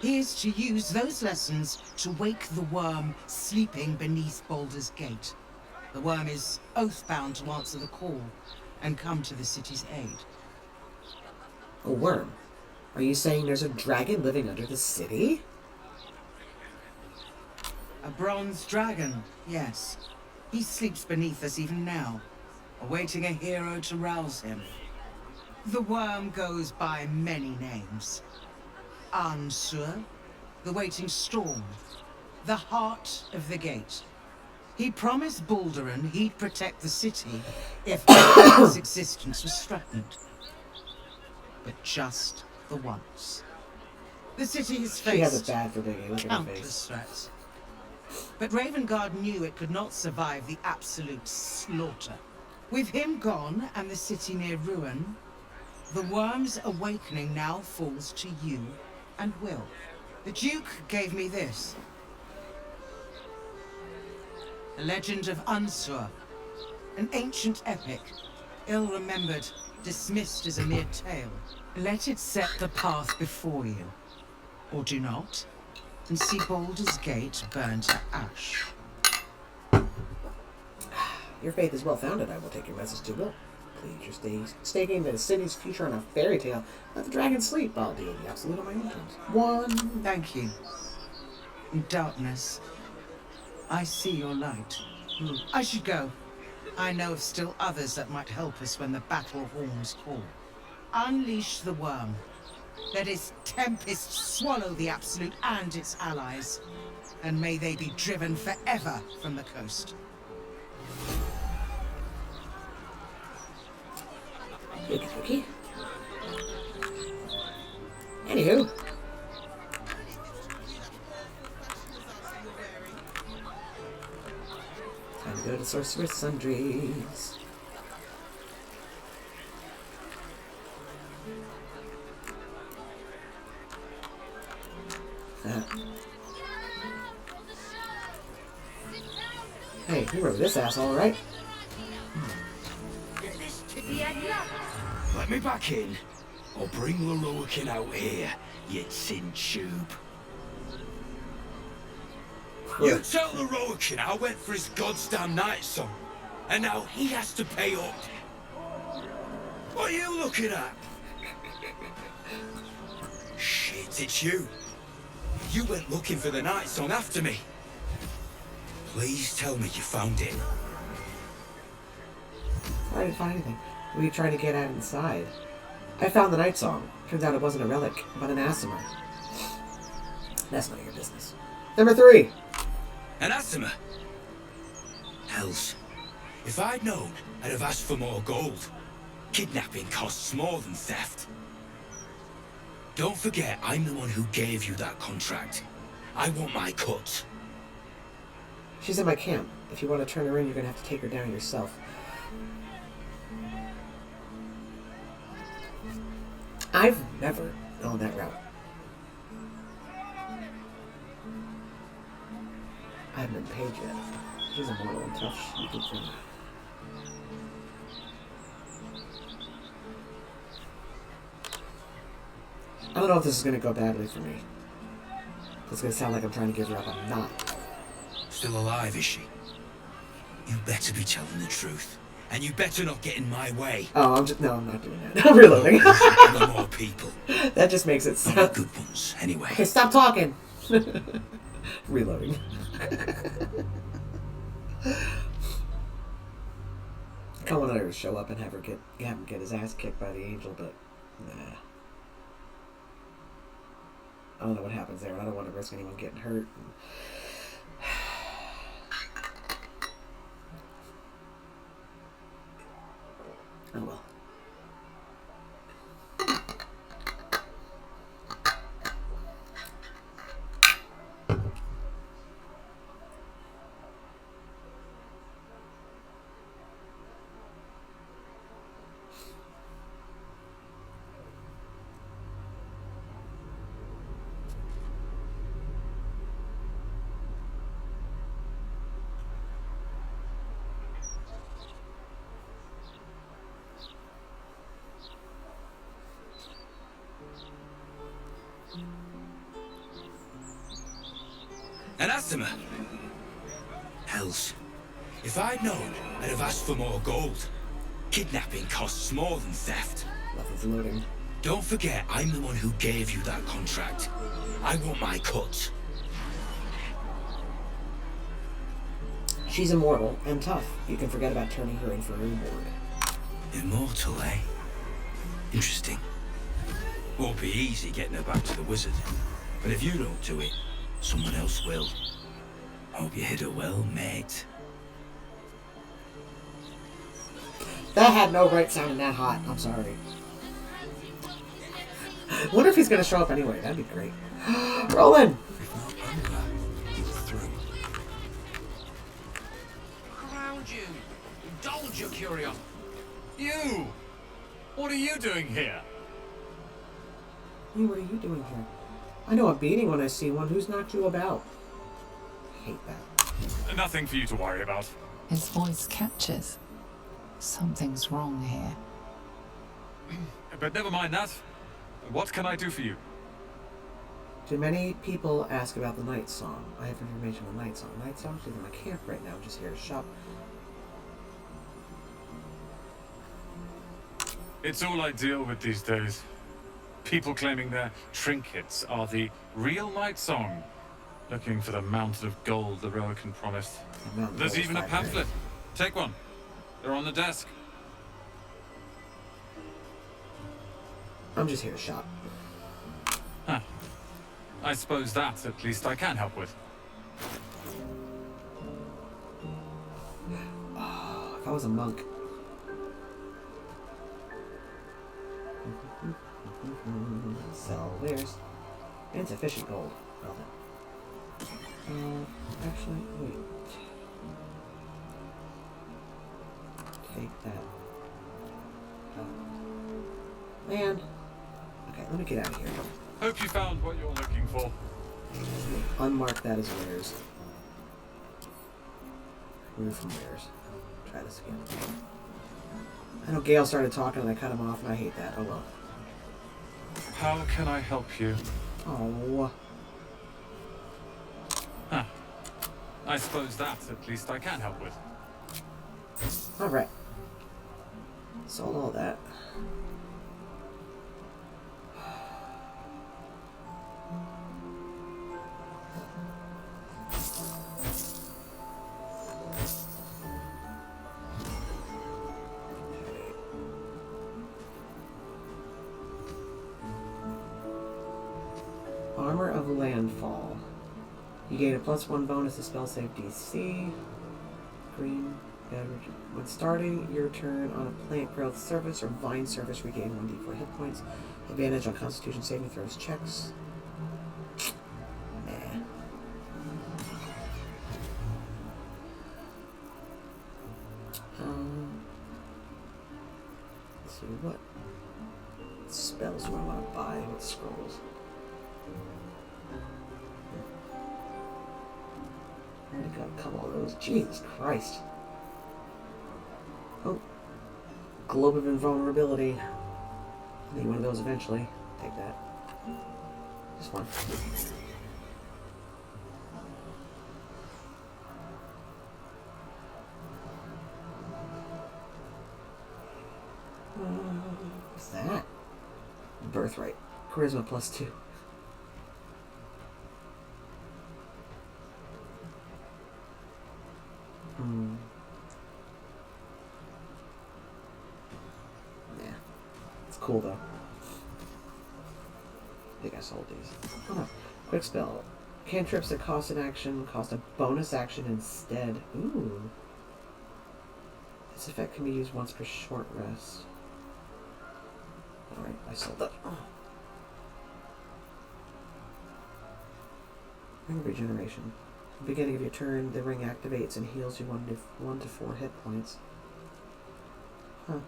He is to use those lessons to wake the worm sleeping beneath Baldur's Gate. The worm is oath-bound to answer the call and come to the city's aid. A worm? Are you saying there's a dragon living under the city? A bronze dragon, yes. He sleeps beneath us even now, awaiting a hero to rouse him. The worm goes by many names. Ansur, the waiting storm, the heart of the gate. He promised Baldurin he'd protect the city if his existence was threatened. But just the once. The city has She has faced it bad for Biggie. Look at her face. countless threats. But Ravengard knew it could not survive the absolute slaughter. With him gone and the city near ruin, the worm's awakening now falls to you and Wyll. The Duke gave me this. The legend of Ansur, an ancient epic, ill-remembered, dismissed as a mere tale. Let it set the path before you, or do not, and see Baldur's Gate burn to ash. Your faith is well founded. I will take your message to Wyll. Please, you're staking the city's future on a fairy tale. Let the dragon sleep. I'll deal with the absolute on my own terms. 1. Thank you. In darkness, I see your light. I should go. I know of still others that might help us when the battle horns call. Unleash the worm. Let its tempest swallow the Absolute and its allies. And may they be driven forever from the coast. Okay. Anywho. Time to go to Sorcerous Sundries. Hey, you wrote this asshole, right? Let me back in, or bring Lorroakan out here, you tin tube. You tell Lorroakan I went for his goddamn night song, and now he has to pay up. What are you looking at? Shit, it's you. You went looking for the night song after me. Please tell me you found it. I didn't find anything. We tried to get at inside. I found the night song. Turns out it wasn't a relic, but an Aasimar. That's none of your business. Number 3. An Aasimar? Hells. If I'd known, I'd have asked for more gold. Kidnapping costs more than theft. Don't forget, I'm the one who gave you that contract. I want my cut. She's in my camp. If you want to turn her in, you're going to have to take her down yourself. I've never gone that route. I haven't been paid yet. She's a mortal and tough. She can finish. I don't know if this is going to go badly for me. It's going to sound like I'm trying to give her up. I'm not. Still alive, is she? You better be telling the truth. And you better not get in my way. Oh, I'm not doing that. I'm reloading. No more people. That just makes it sound... Not good ones, anyway. Okay, stop talking. Reloading. I kind of wanted her to show up and have him get his ass kicked by the angel, but nah. I don't know what happens there, and I don't want to risk anyone getting hurt. Oh well. Anathema! Hells. If I'd known, I'd have asked for more gold. Kidnapping costs more than theft. Nothing's loading. Don't forget, I'm the one who gave you that contract. I want my cut. She's immortal and tough. You can forget about turning her in for a reward. Immortal, eh? Interesting. Won't be easy getting her back to the wizard. But if you don't do it, someone else will. Hope you hit her well, mate. That had no right sounding that hot. I'm sorry. Wonder if he's gonna show up anyway. That'd be great. Roland! Around you! Indulge your curiosity. You! What are you doing here? Hey, what are you doing here? I know a beating when I see one. Who's knocked you about? I hate that. Nothing for you to worry about. His voice catches. Something's wrong here. But never mind that. What can I do for you? Do many people ask about the Night Song? I have information on Night Song. Night Song? She's in my camp right now, just here to shop. It's all I deal with these days. People claiming their trinkets are the real Night Song. Looking for the mountain of gold the Lorroakan promised. There's even a pamphlet. Take one. They're on the desk. I'm just here to shop. Huh. I suppose that, at least, I can help with. Oh, if I was a monk. Sell wares. Insufficient gold. Well then. Actually, wait. Take that. Man. Okay, let me get out of here. Hope you found what you're looking for. Unmark that as wares. Remove from wares. Try this again. I know Gale started talking and I cut him off and I hate that. Oh well. How can I help you? Oh. Huh. I suppose that, at least, I can help with. Alright. Sold all that. Armor of Landfall. You gain a +1 bonus to spell save DC. Green When starting your turn on a plant growth surface or vine surface, regain 1d4 hit points. Advantage on Constitution saving throws checks. Let's see, what spells do I want to buy with scrolls? I already got a couple of those. Jesus Christ. Oh. Globe of Invulnerability. I need one of those eventually. Take that. Just one. What's that? Birthright. Charisma +2. Yeah. It's cool though. I think I sold these. Oh, quick spell. Cantrips that cost an action cost a bonus action instead. Ooh. This effect can be used once per short rest. Alright, I sold that. Oh. Ring of Regeneration. At the beginning of your turn, the ring activates and heals you 1 to 4 hit points. Huh.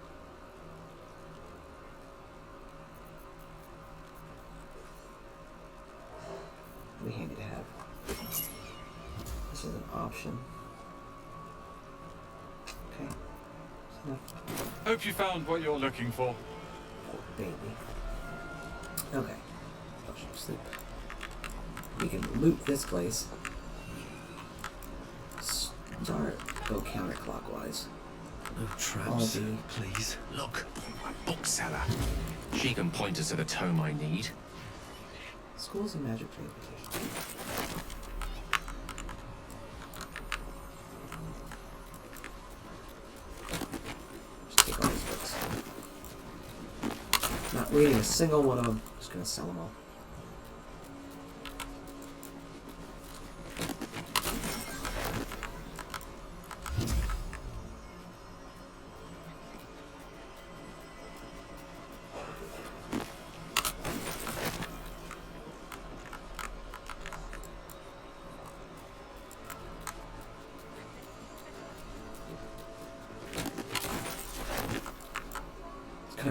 Be handy to have. This is an option. Okay. Hope you found what you're looking for. Poor baby. Okay. I'll sleep. We can loot this place. Start. Go counterclockwise. No traps, please. Look, my bookseller. She can point us to the tome I need. Schools and magic transportation. Just take all these books. Not reading a single one of them. Just gonna sell them all.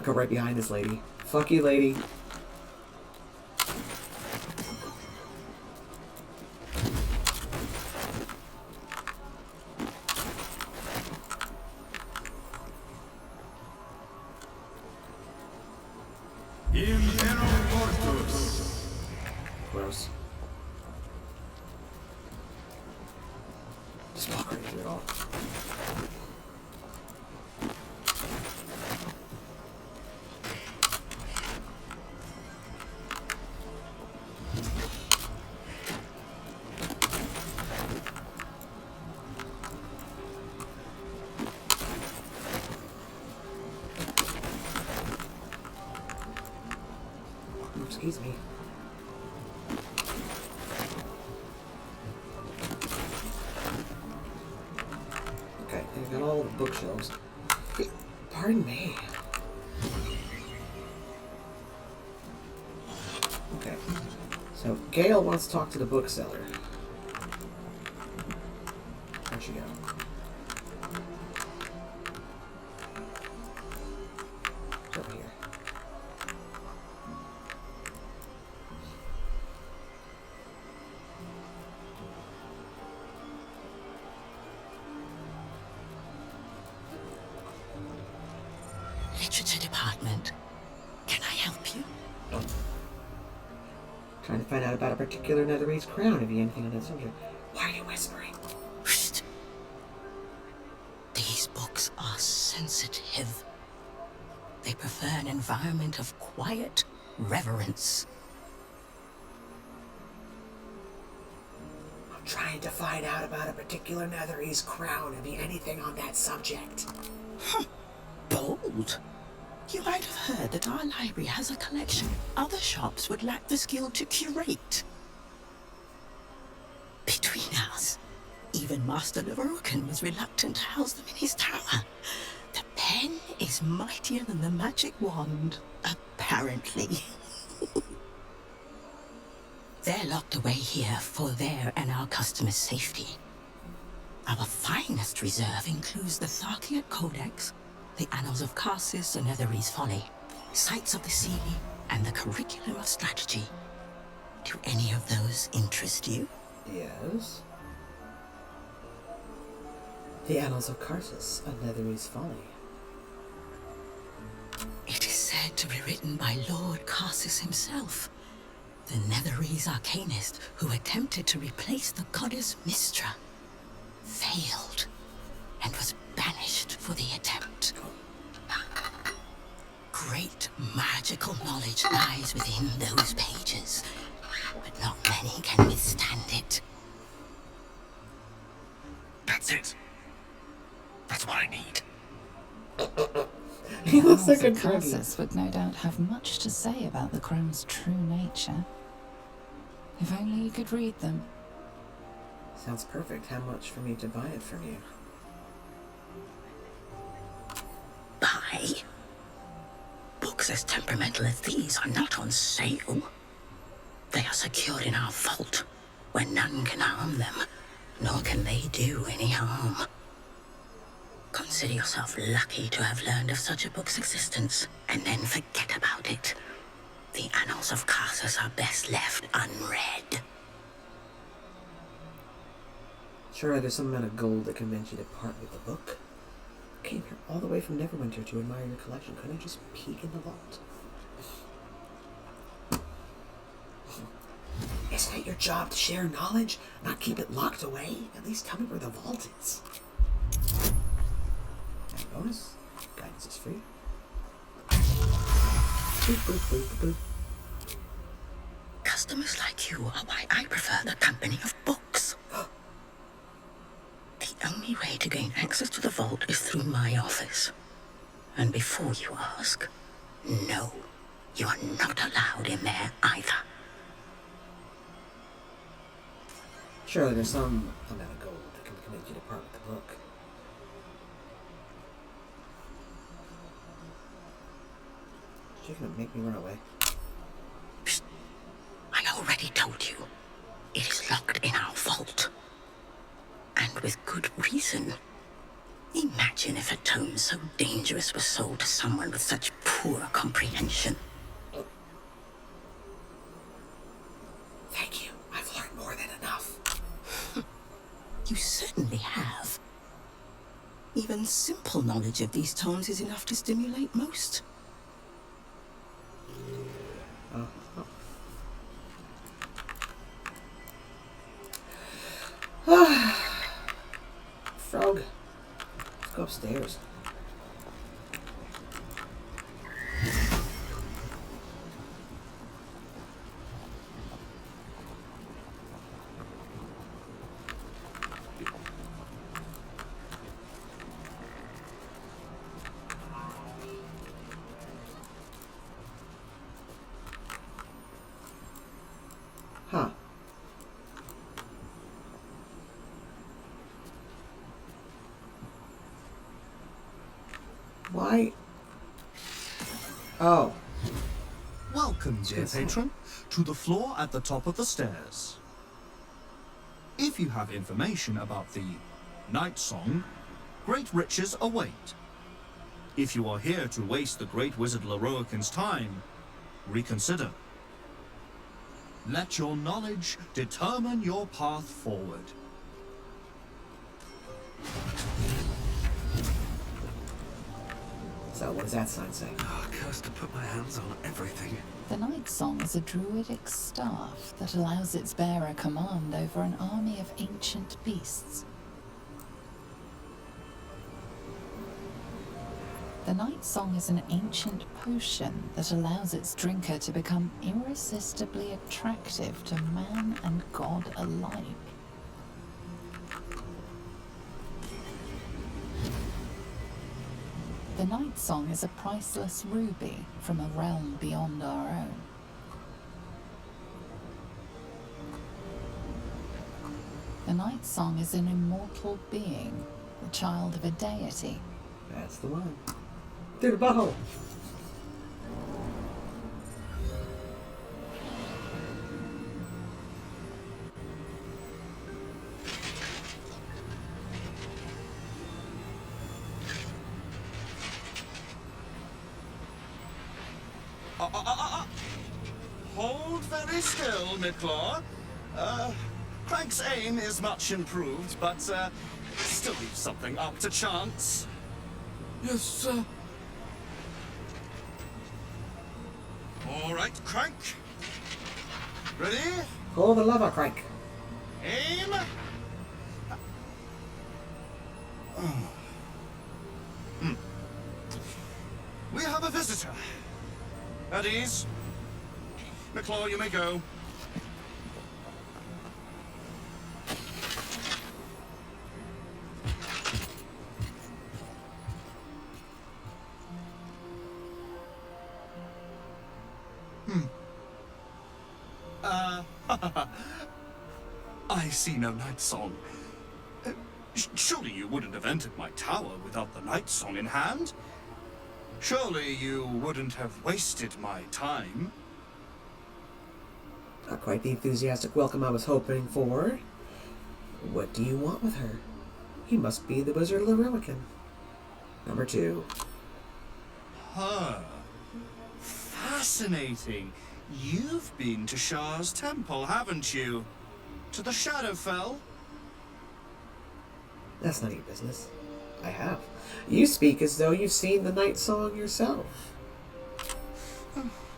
Go right behind this lady. Fuck you, lady. Gross. Just walk right through it all. Excuse me. Okay, I got all the bookshelves. Pardon me. Okay. So, Gale wants to talk to the bookseller. Where'd she go? It's over here. Literature department. Can I help you? Trying to find out about a particular Netherese crown. Have you anything on that subject? Why are you whispering? Shh. These books are sensitive. They prefer an environment of quiet reverence. I'm trying to find out about a particular Netherese crown. Have you anything on that subject? Bold. You might have heard that our library has a collection other shops would lack the skill to curate. Between us, you Even Master Lorroakan was reluctant to house them in his tower. The pen is mightier than the magic wand, apparently. They're locked away here for their and our customers' safety. Our finest reserve includes the Tharkiot Codex, the Annals of Karsus and Netherese Folly, Sights of the Sea, and the Curriculum of Strategy. Do any of those interest you? Yes. The Annals of Karsus and Netherese Folly. It is said to be written by Lord Karsus himself, the Netherese arcanist who attempted to replace the goddess Mystra, failed, and was banished for the attempt. Great magical knowledge lies within those pages, but not many can withstand it. That's it. That's what I need. He looks like a Karsus would no doubt have much to say about the crown's true nature. If only you could read them. Sounds perfect. How much for me to buy it from you? Buy? Books as temperamental as these are not on sale. They are secured in our vault, where none can harm them, nor can they do any harm. Consider yourself lucky to have learned of such a book's existence, and then forget about it. The Annals of Karsus are best left unread. Surely there's some amount of gold that convinced you to part with the book. I came here all the way from Neverwinter to admire your collection. Couldn't I just peek in the vault? Isn't it your job to share knowledge, not keep it locked away? At least tell me where the vault is. And bonus, guidance is free. Boop, boop, boop, boop. Customers like you are why I prefer the company of books. The only way to gain access to the vault is through my office. And before you ask, no, you are not allowed in there either. Surely there's some amount of gold that can convince you to part with the book. She's gonna make me run away. Psst. I already told you. It is locked in our vault. And with good reason. Imagine if a tome so dangerous was sold to someone with such poor comprehension. Thank you. I've learned more than enough. You certainly have. Even simple knowledge of these tomes is enough to stimulate most. Frog. Let's go upstairs. Huh. Why? Oh. Welcome, dear patron, to the floor at the top of the stairs. If you have information about the Night Song, great riches await. If you are here to waste the great wizard Lorroakan's time, reconsider. Let your knowledge determine your path forward. So, what does that sign say? Oh, cursed to put my hands on everything. The Night Song is a druidic staff that allows its bearer command over an army of ancient beasts. The Night Song is an ancient potion that allows its drinker to become irresistibly attractive to man and god alike. The Night Song is a priceless ruby from a realm beyond our own. The Night Song is an immortal being, the child of a deity. That's the one. Through the butthole. Hold very still, McLar. Crank's aim is much improved, but still leaves something up to chance. Yes, sir. All right, Crank. Ready? Pull the lever, Crank. Aim. We have a visitor. At ease. McLar, you may go. I see no night song. Surely you wouldn't have entered my tower without the night song in hand? Surely you wouldn't have wasted my time? Not quite the enthusiastic welcome I was hoping for. What do you want with her? You must be the wizard Lorroakan. Number 2. Huh. Fascinating. You've been to Shah's temple, haven't you? To the Shadowfell? That's none of your business. I have. You speak as though you've seen the night song yourself.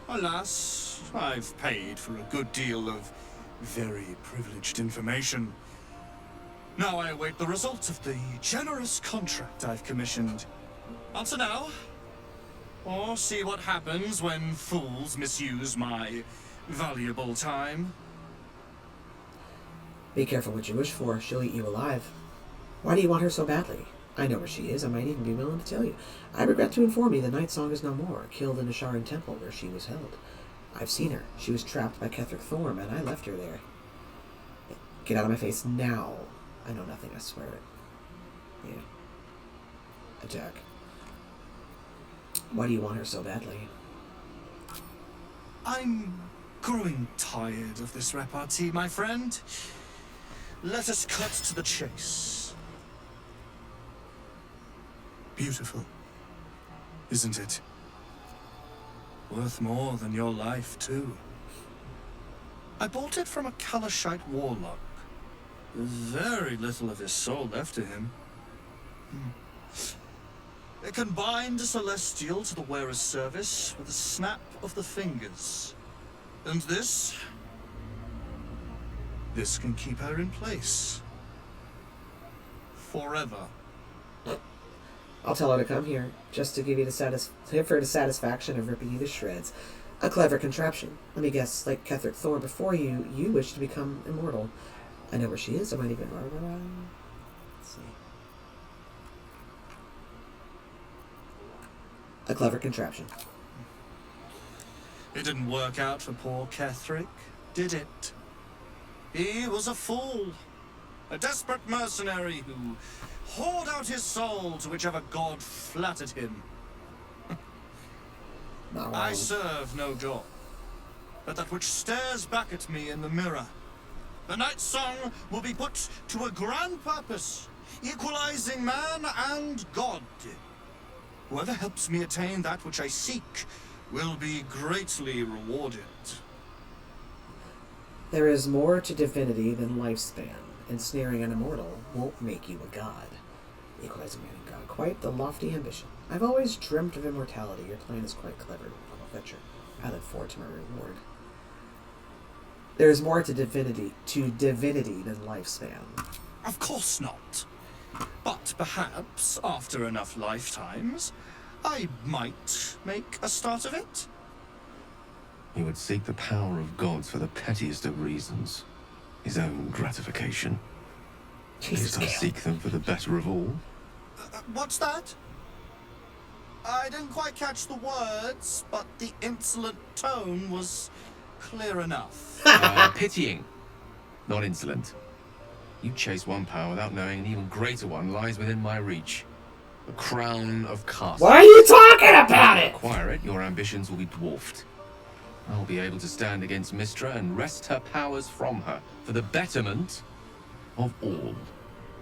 Alas, I've paid for a good deal of very privileged information. Now I await the results of the generous contract I've commissioned. Answer now, or see what happens when fools misuse my valuable time. Be careful what you wish for. She'll eat you alive. Why do you want her so badly? I know where she is. I might even be willing to tell you. I regret to inform you the Night Song is no more, killed in a Sharan temple where she was held. I've seen her. She was trapped by Ketheric Thorm, and I left her there. Get out of my face now. I know nothing, I swear it. Yeah. Attack. Why do you want her so badly? I'm growing tired of this repartee, my friend. Let us cut to the chase. Beautiful, isn't it? Worth more than your life, too. I bought it from a Kalashite warlock. Very little of his soul left to him. It can bind a celestial to the wearer's service with a snap of the fingers. And this can keep her in place. Forever. I'll tell her to come here, just to give you the satisfaction of ripping you to shreds. A clever contraption. Let me guess, like Ketheric Thorm before you, you wish to become immortal. I know where she is. I might even... Let's see. A clever contraption. It didn't work out for poor Ketheric, did it? He was a fool. A desperate mercenary who poured out his soul to whichever god flattered him. I serve no god, but that which stares back at me in the mirror. The Night Song will be put to a grand purpose, equalizing man and god. Whoever helps me attain that which I seek will be greatly rewarded. There is more to divinity than lifespan. Ensnaring an immortal won't make you a god. Equalizing man and god. Quite the lofty ambition. I've always dreamt of immortality. Your plan is quite clever. I'll fetch her. I look forward to my reward. There is more to divinity than lifespan. Of course not. But perhaps, after enough lifetimes, I might make a start of it. He would seek the power of gods for the pettiest of reasons. His own gratification. Jesus, I seek them for the better of all. What's that? I didn't quite catch the words, but the insolent tone was clear enough. Pitying, not insolent. You chase one power without knowing an even greater one lies within my reach. The crown of Castle. Why are you talking about it? Acquire it, your ambitions will be dwarfed. I will be able to stand against Mystra and wrest her powers from her for the betterment of all.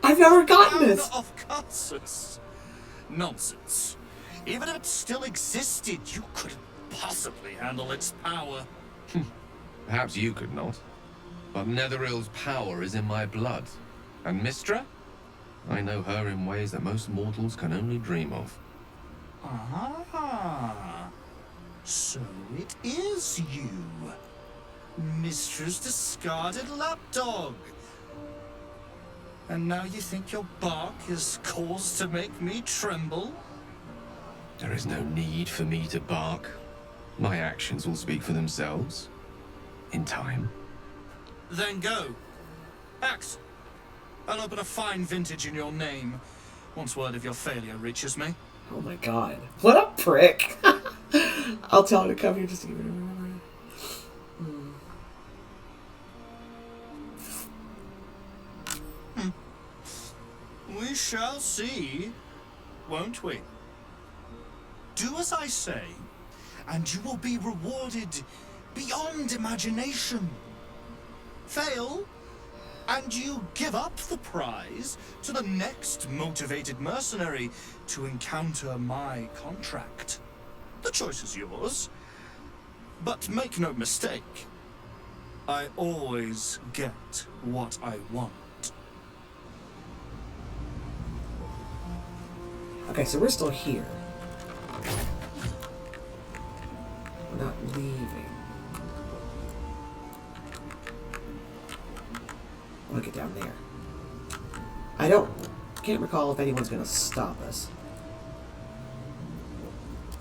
I've never gotten this. Crown of Castle. Nonsense. Even if it still existed, you couldn't possibly handle its power. Perhaps you could not. But Netherill's power is in my blood. And Mystra? I know her in ways that most mortals can only dream of. Ah, so it is you, Mystra's discarded lapdog. And now you think your bark is cause to make me tremble? There is no need for me to bark. My actions will speak for themselves. In time. Then go. Act. I'll open a fine vintage in your name once word of your failure reaches me. Oh my god. What a prick. I'll tell her to come here just to give it a remember. We shall see, won't we? Do as I say, and you will be rewarded beyond imagination. Fail, and you give up the prize to the next motivated mercenary to encounter my contract. The choice is yours, but make no mistake, I always get what I want. Okay, so we're still here. We're not leaving. I want to get down there. Can't recall if anyone's going to stop us.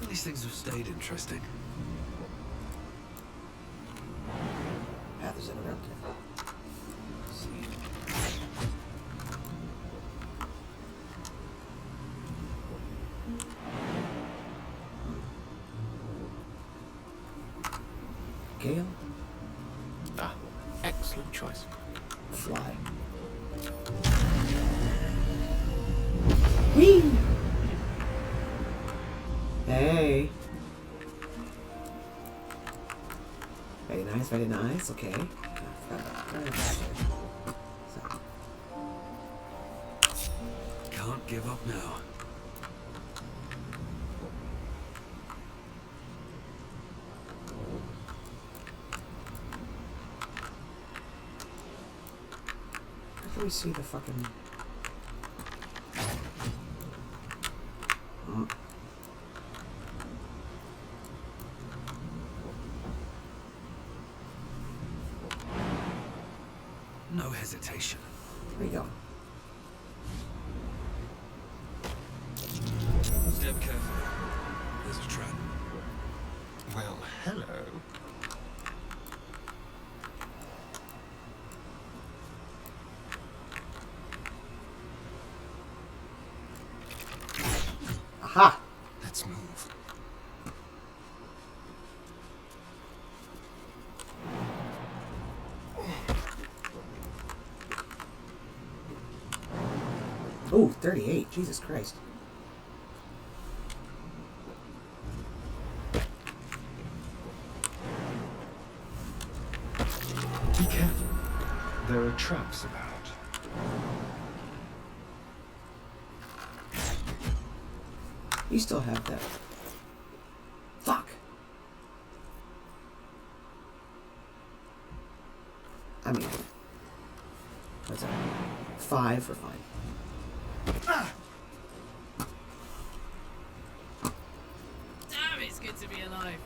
These things have stayed interesting. Path is interrupted. Gale? Ah, excellent choice. Fly. Whee! Hey. Very nice, very nice. Okay. Can't give up now. How can we see the fucking... No hesitation. There you go. Step carefully. There's a trap. Well, hello. Aha! Let's move. Oh, 38. Jesus Christ. Be careful. There are traps about. You still have that. Fuck. I mean, what's that? 5 for fine. Damn, it's good to be alive.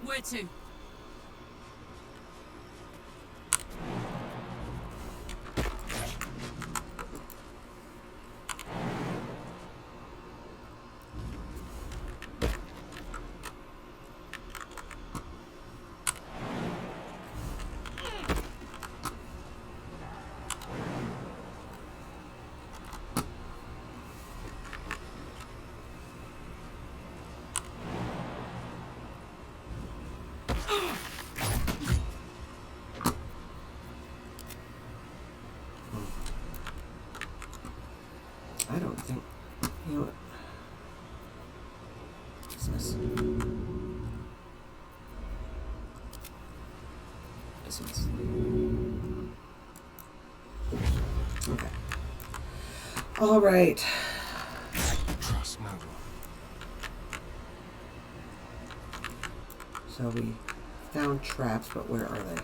Where to? Christmas. This one's... Okay. Alright. Trust no one. So we found traps, but where are they?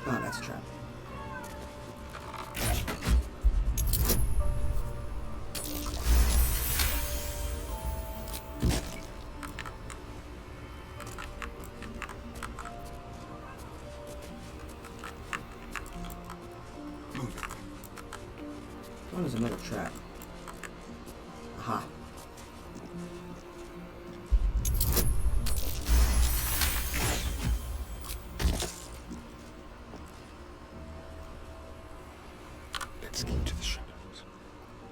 Oh, that's a trap. Oh, there's another trap. Aha. Let's keep to the shadows.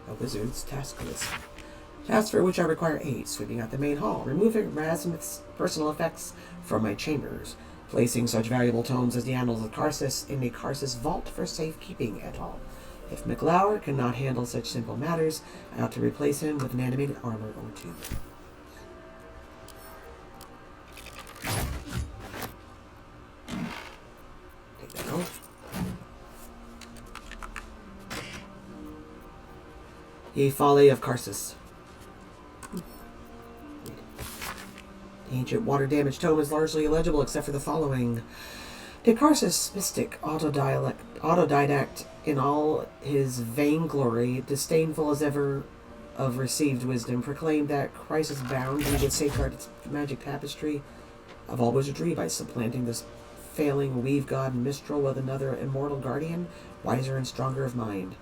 A wizard's task list. Tasks for which I require aid: sweeping out the main hall, removing Rasmuth's personal effects from my chambers, placing such valuable tomes as the Annals of Karsus in a Karsus vault for safekeeping et al. If McLarge cannot handle such simple matters, I ought to replace him with an animated armor or two. Take that out. Ye folly of Karsus. The ancient water-damaged tome is largely illegible except for the following. The Karsus mystic autodidact in all his vainglory, disdainful as ever of received wisdom, proclaimed that Crisis bound he would safeguard its magic tapestry of all wizardry by supplanting this failing weave god Mistral with another immortal guardian, wiser and stronger of mind.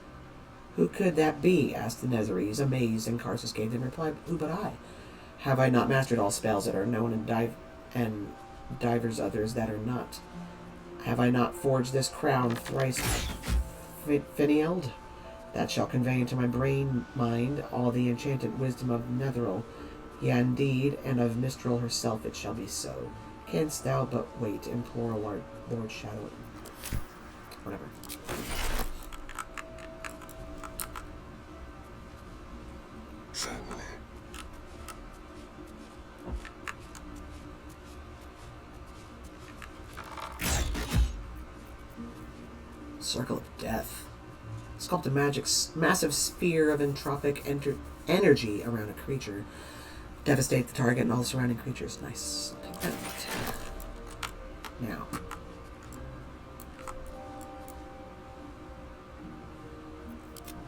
Who could that be? Asked the Netherese, amazed, and Karsus gave them reply, who but I? Have I not mastered all spells that are known and divers others that are not? Have I not forged this crown thrice finialed, that shall convey into my brain mind all the enchanted wisdom of Netheril? Yea, indeed, and of Mistral herself it shall be so. Canst thou but wait, implore Lord Shadowheart. Whatever. Certainly. Circle of Death. Sculpt a massive sphere of entropic energy around a creature. Devastate the target and all the surrounding creatures. Nice. I'll take that. Now.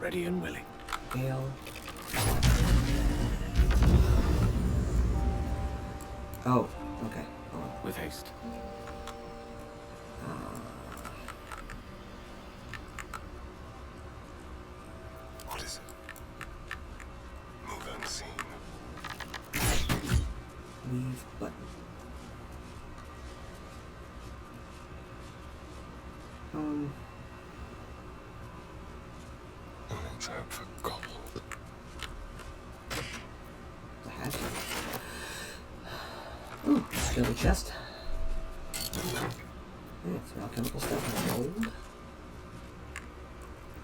Ready and willing. Gale. Oh, okay. Hold on. With haste. What is it? Move unseen. Leave button. Let's hope for gold. The hat. Ooh, skeleton chest. Yeah, it's alchemical stuff and gold.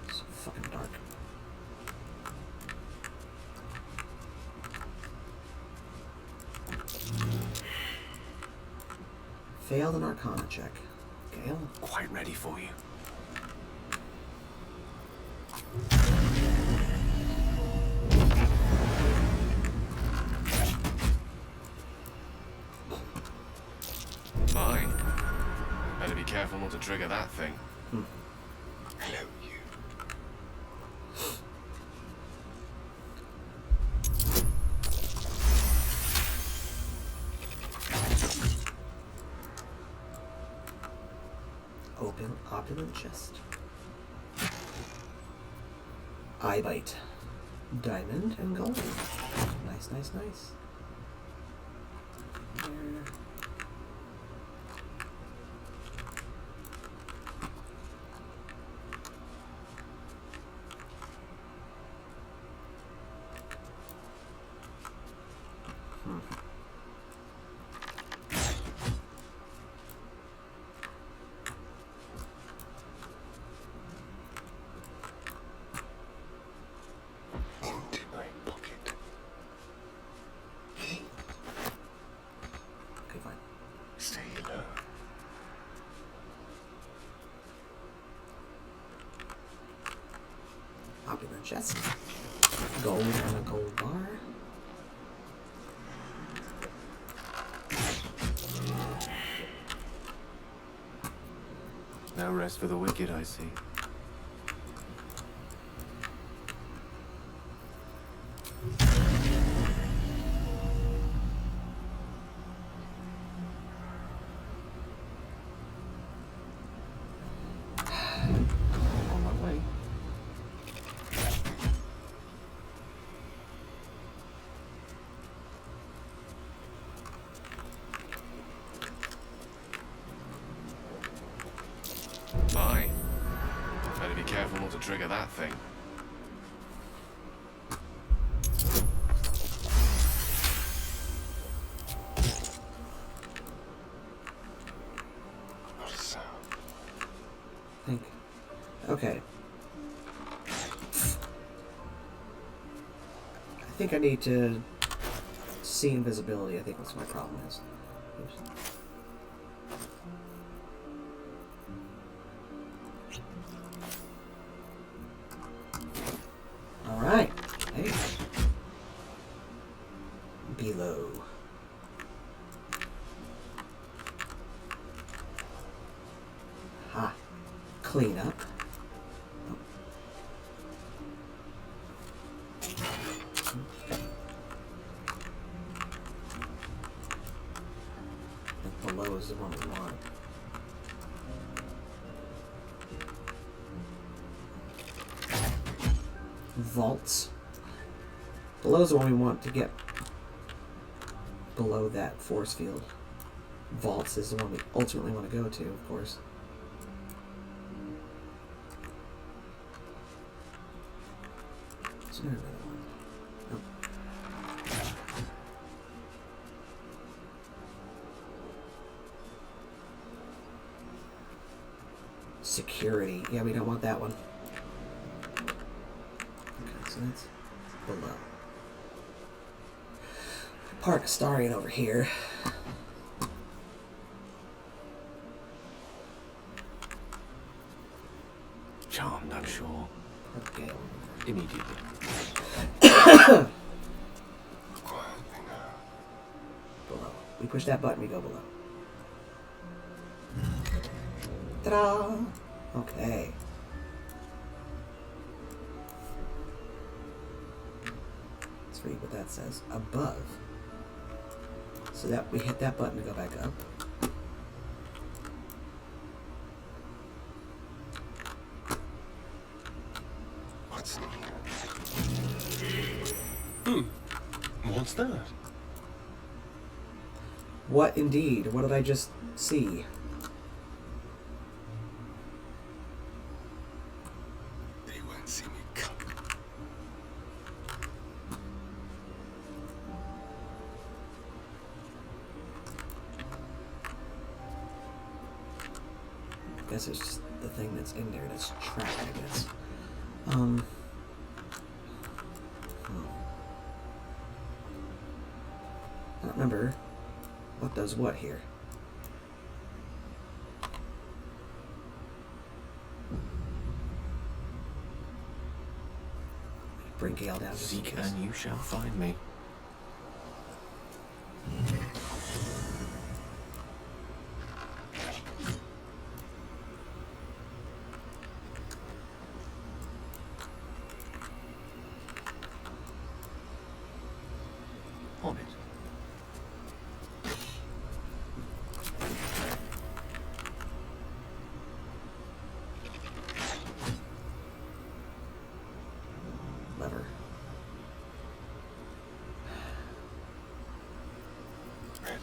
It's so fucking dark. Failed an Arcana check. Gale. Quite ready for you. Fine. Better be careful not to trigger that thing. Hello, you. Open opulent chest. Eye bite. Diamond and gold. Nice, nice, nice. There. chest. Gold and a gold bar. No rest for the wicked, I see. On my way. My. Better be careful not to trigger that thing. Not a sound. Think. Okay. I think I need to see invisibility. I think that's my problem is. Oops. Alright. Hey. Below. Ha. Clean up. Below is the one we want. Vaults. Below is the one we want to get below that force field. Vaults is the one we ultimately want to go to, of course. Is there another one? Nope. Security. Yeah, we don't want that one. Okay, so that's below. Park Astarion over here. Charmed, I'm sure. Okay. Immediately. Quietly now. Below. We push that button, we go below. Ta-da! Okay. Let's read what that says. Above. So that we hit that button to go back up. What's in here? What's that? What indeed? What did I just see? They won't see me come. I guess it's just the thing that's in there that's trapped, I guess. I don't remember what does what here. Bring Gale down. Seek and you shall find me. On it. Lever. Ready.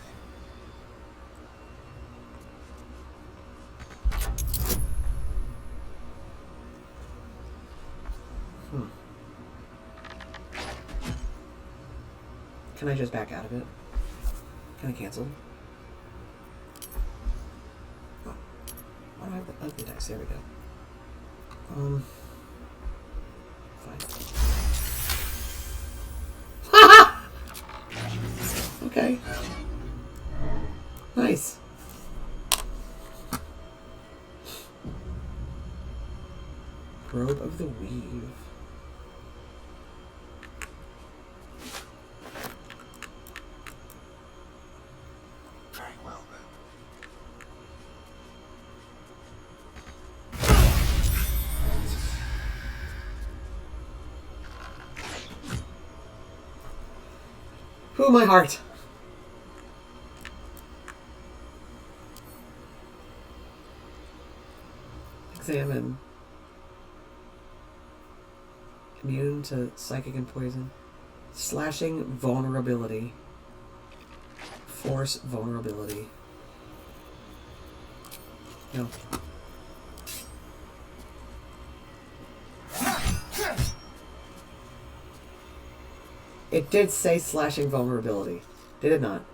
Can I just back out of it? Can I cancel? Oh. Why do I have the ugly dice? There we go. Fine. Okay. Nice. Robe of the Weave. Ooh, my heart. Examine. Immune to psychic and poison. Slashing vulnerability. Force vulnerability. No. It did say slashing vulnerability. Did it not?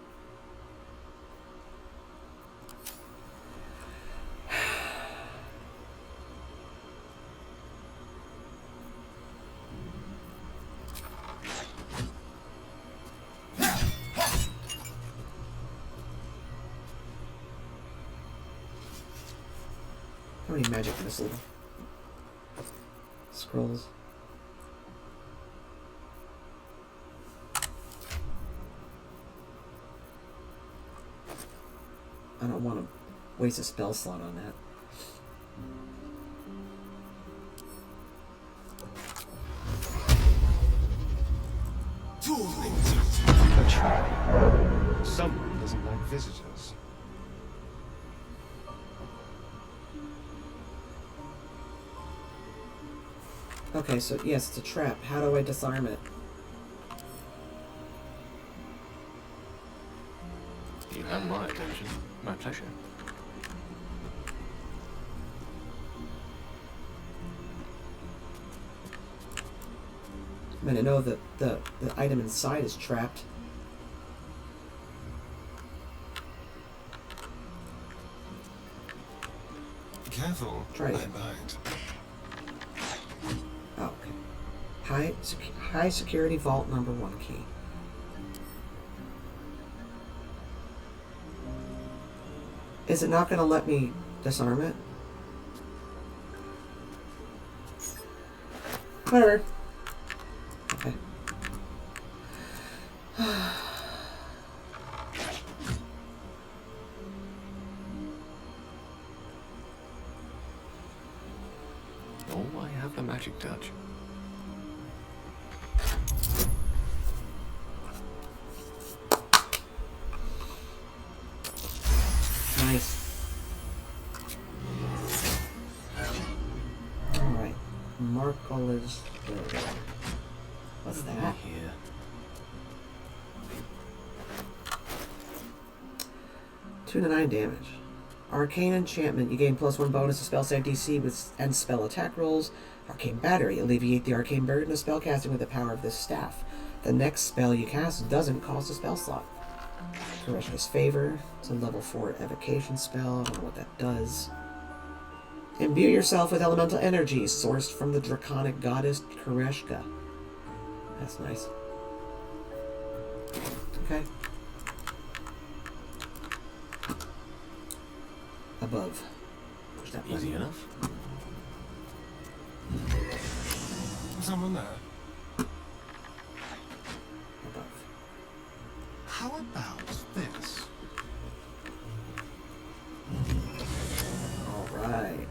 How many magic missile scrolls? I don't want to waste a spell slot on that. A trap. Someone doesn't like visitors. Okay, so yes, it's a trap. How do I disarm it? You have my attention. My pleasure. I mean, I know that the item inside is trapped. Careful. Try it. I might. Oh, okay. High security vault number 1 key. Is it not going to let me disarm it? Whatever. Okay. Oh, I have the magic touch. Nice. Alright. Markle is good. What's that? Here. Two to 9 damage. Arcane enchantment. You gain +1 bonus to spell save DC and spell attack rolls. Arcane battery. Alleviate the arcane burden of spellcasting with the power of this staff. The next spell you cast doesn't cost a spell slot. Kareshka's Favor. It's a level 4 evocation spell. I don't know what that does. Imbue yourself with elemental energy sourced from the draconic goddess Kareshka. That's nice. Okay. Above. Push that button. Easy enough. Someone there. Above. How about this? Alright.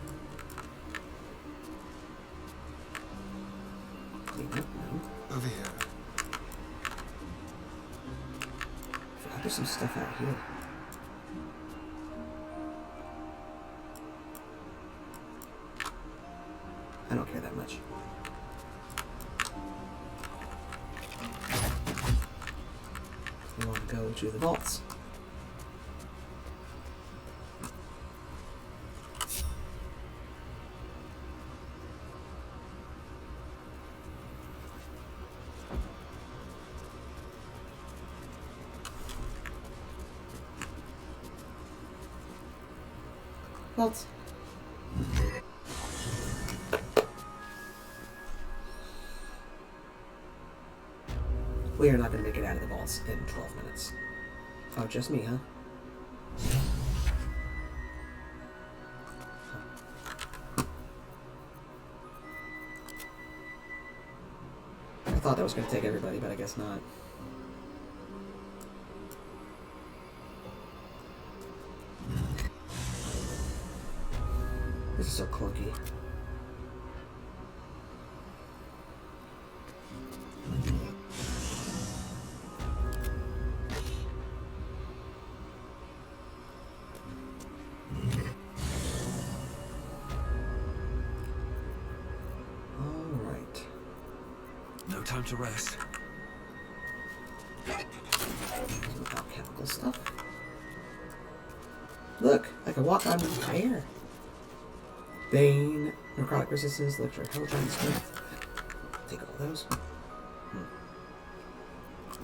Clean up now. Over here. I forgot there's some stuff out here. I don't care that much. We want to go to the vaults. Vaults. We are not going to make it out of the vaults in 12 minutes. Oh, just me, huh? I thought that was going to take everybody, but I guess not. This is so clunky. time to rest. Chemical stuff. Look, I can walk on air. Bane, necrotic resistance, electric hell giant strength. Take all those.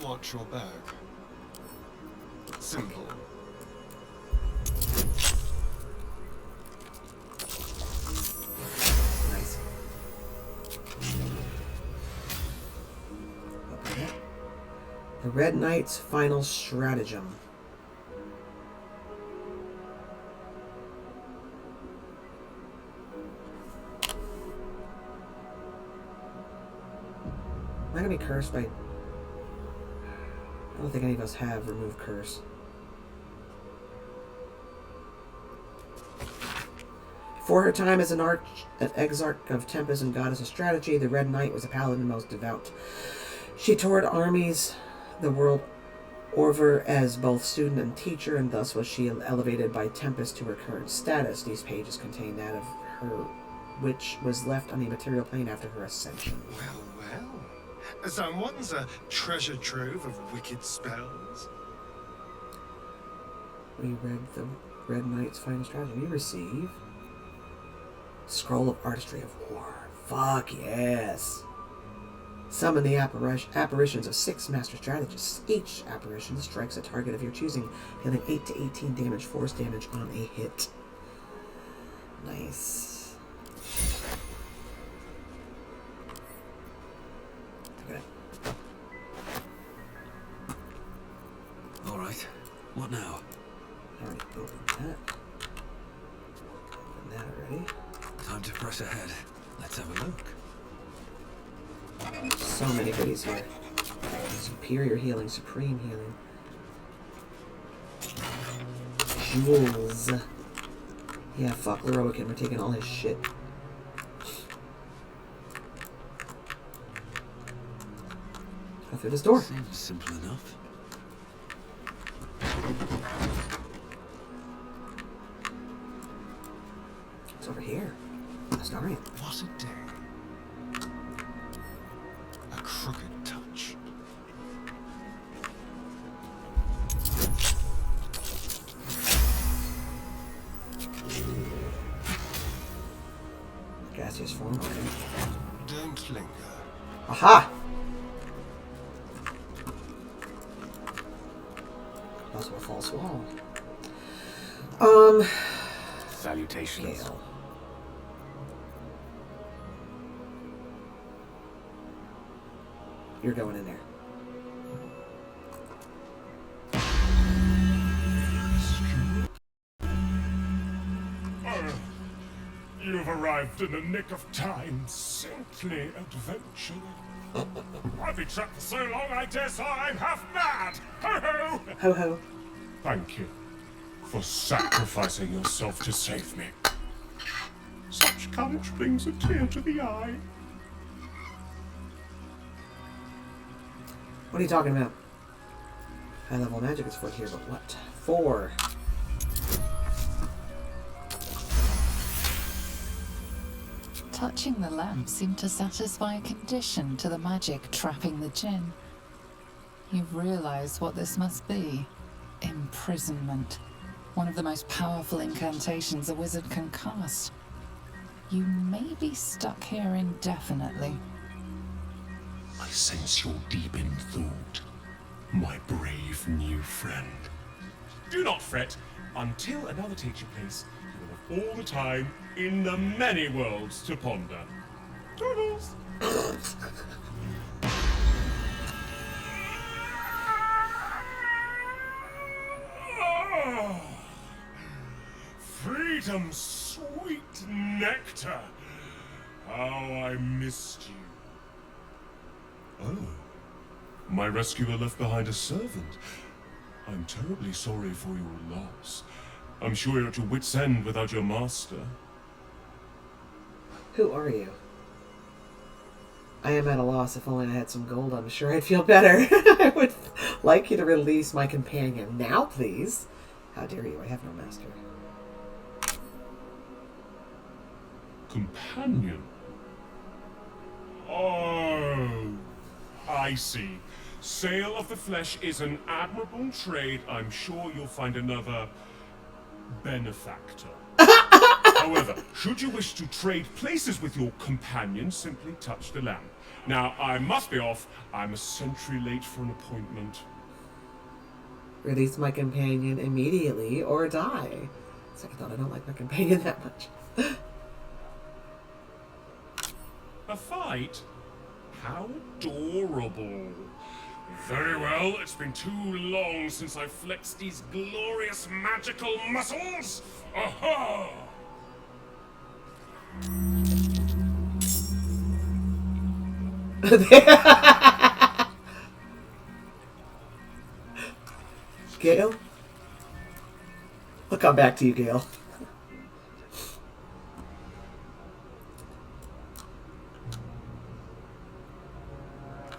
Watch your bag. Simple. Nice. Okay. The Red Knight's final stratagem. Am I gonna be cursed by... I don't think any of us have removed curse. For her time as an exarch of Tempest and goddess of strategy, the Red Knight was a paladin most devout. She toured armies the world over as both student and teacher, and thus was she elevated by Tempest to her current status. These pages contain that of her, which was left on the material plane after her ascension. Well, well. Someone's a treasure trove of wicked spells. We read the Red Knight's final strategy. We receive Scroll of Artistry of War. Fuck yes. Summon the apparitions of 6 master strategists. Each apparition strikes a target of your choosing, dealing 8 to 18 damage, force damage on a hit. Nice. Okay. Alright, what now? Already opened that. Opened that already. Time to press ahead. Let's have a look. So many goodies here. Superior healing, supreme healing. Jewels. Yeah, fuck Lorroakan. We're taking all his shit. Go through this door. Seems simple enough. It's over here. Astarian. What a day. A crooked touch. Gaseous form. Don't linger. Aha! Possible false wall. Salutations. Gale. You're going in there. You've arrived in the nick of time, saintly adventurer. I've been trapped for so long, I dare say I'm half mad. Ho ho! Ho ho. Thank you for sacrificing yourself to save me. Such courage brings a tear to the eye. What are you talking about? High level magic is for here, but what? 4. Touching the lamp seemed to satisfy a condition to the magic trapping the djinn. You realize what this must be. Imprisonment. One of the most powerful incantations a wizard can cast. You may be stuck here indefinitely. I sense you're deep in thought, my brave new friend. Do not fret. Until another takes your place, you will have all the time in the many worlds to ponder. Toodles! Oh, freedom's sweet nectar. How I missed you. Oh, my rescuer left behind a servant. I'm terribly sorry for your loss. I'm sure you're at your wit's end without your master. Who are you? I am at a loss. If only I had some gold, I'm sure I'd feel better. I would like you to release my companion. Now, please. How dare you? I have no master. Companion? Oh, I see. Sale of the flesh is an admirable trade. I'm sure you'll find another benefactor. However, should you wish to trade places with your companion, simply touch the lamp. Now, I must be off. I'm a century late for an appointment. Release my companion immediately or die. Second thought, I don't like my companion that much. A fight? How adorable. Very well, it's been too long since I flexed these glorious magical muscles. Aha! Gale? I'll come back to you, Gale.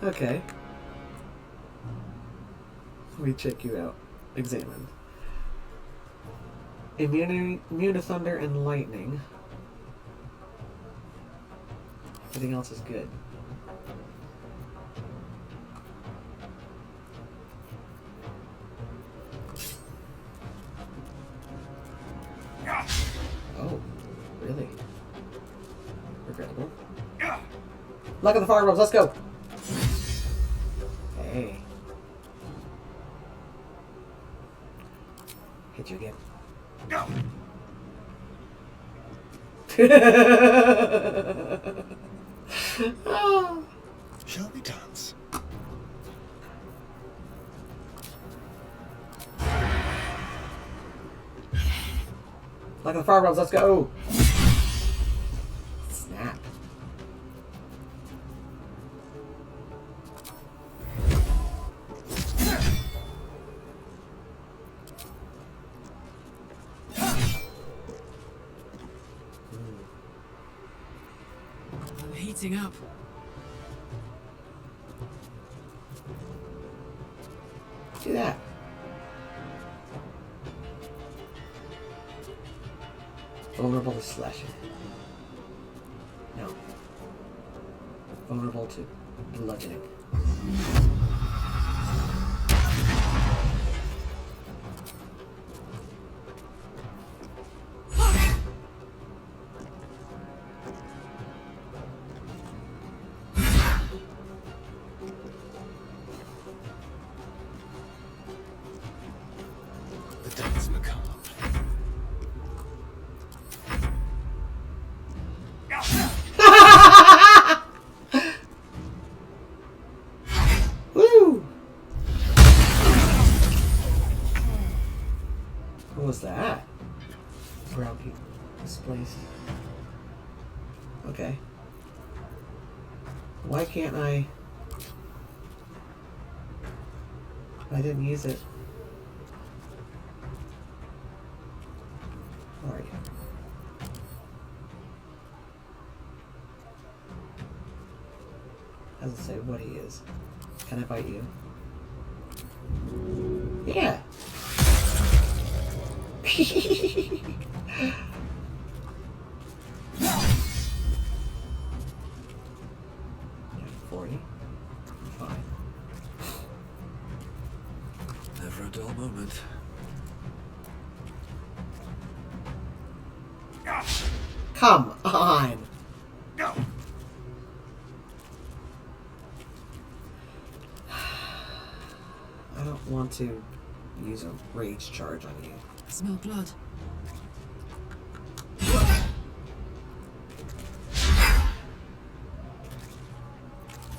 Okay. Let me check you out. Examine. Immune to thunder and lightning. Everything else is good. Oh, really? Regrettable. Luck of the fire ropes, let's go! Hey. Hit you again. Shall we dance? Luck of the fire ropes, let's go! Snap. I'm heating up. Do that. Vulnerable to slashing. No. Vulnerable to bludgeoning. The dance macabre. Woo! What was that? Ground peak displaced. Okay. Why can't I didn't use it. Where are you? Doesn't say what he is. Can I bite you? Yeah. Yeah, 40. Fine. Never a dull moment. Come on. I don't want to use a rage charge on you. Smell blood.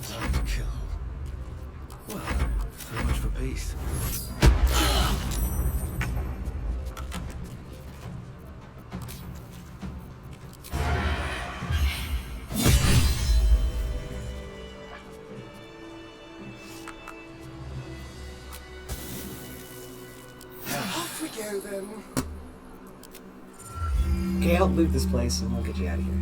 Time to kill. Well, so much for peace. Off we go then. Okay, I'll loot this place and we'll get you out of here.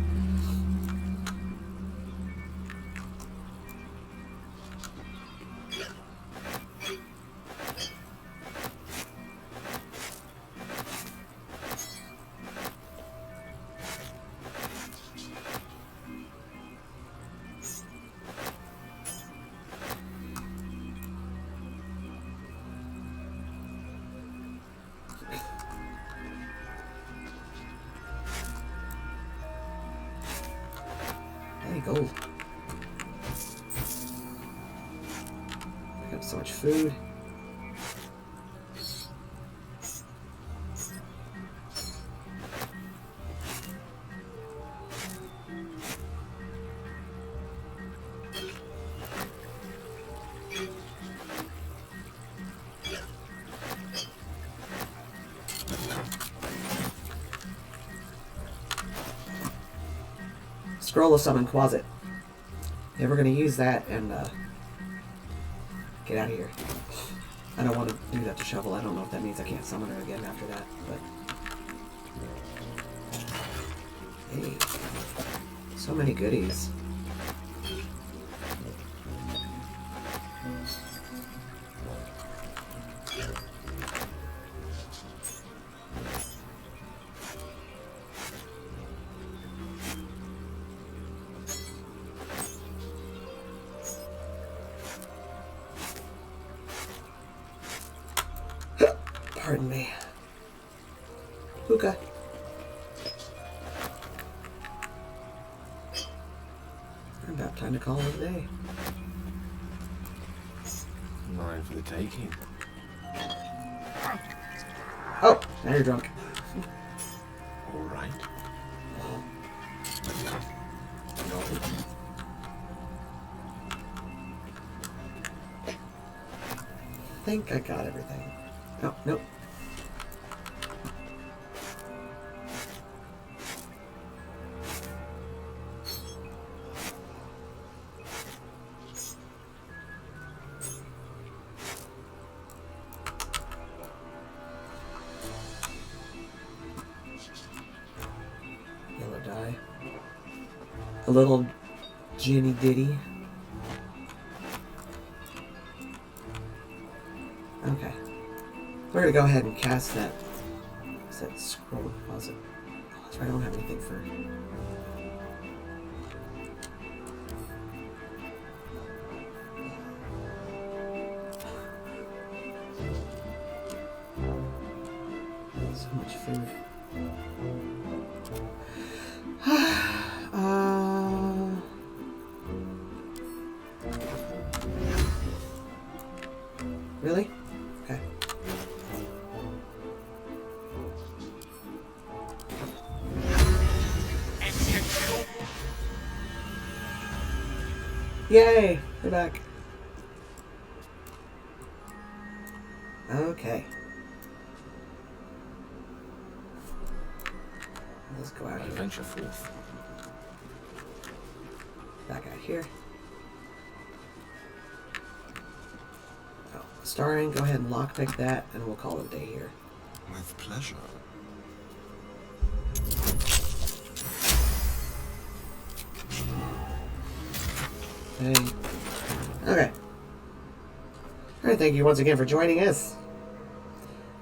gold. I got so much food. Scroll of Summon Closet. Yeah, we're going to use that and get out of here. I don't want to do that to Shovel. I don't know if that means I can't summon her again after that, but... Hey. So many goodies. Pardon me. Hookah. About time to call it a day. Mine for the taking. Oh, now you're drunk. All right. I think I got everything. Oh, nope. Yellow dye. A little Ginny Ditty. Okay. We're gonna go ahead and cast that. Is that scroll deposit? Oh, that's right, I don't have anything for. So much food. Really? Okay. Yay! We're back. Okay. Let's go out here. Venture forth. Back out here. Oh, starring, go ahead and lockpick that, and we'll call it a day here. With pleasure. Okay. Okay. Alright, thank you once again for joining us.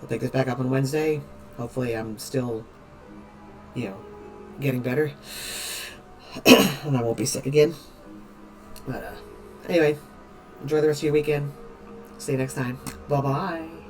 We'll pick this back up on Wednesday. Hopefully I'm still, getting better. And I won't be sick again. But, anyway, enjoy the rest of your weekend. See you next time. Bye-bye.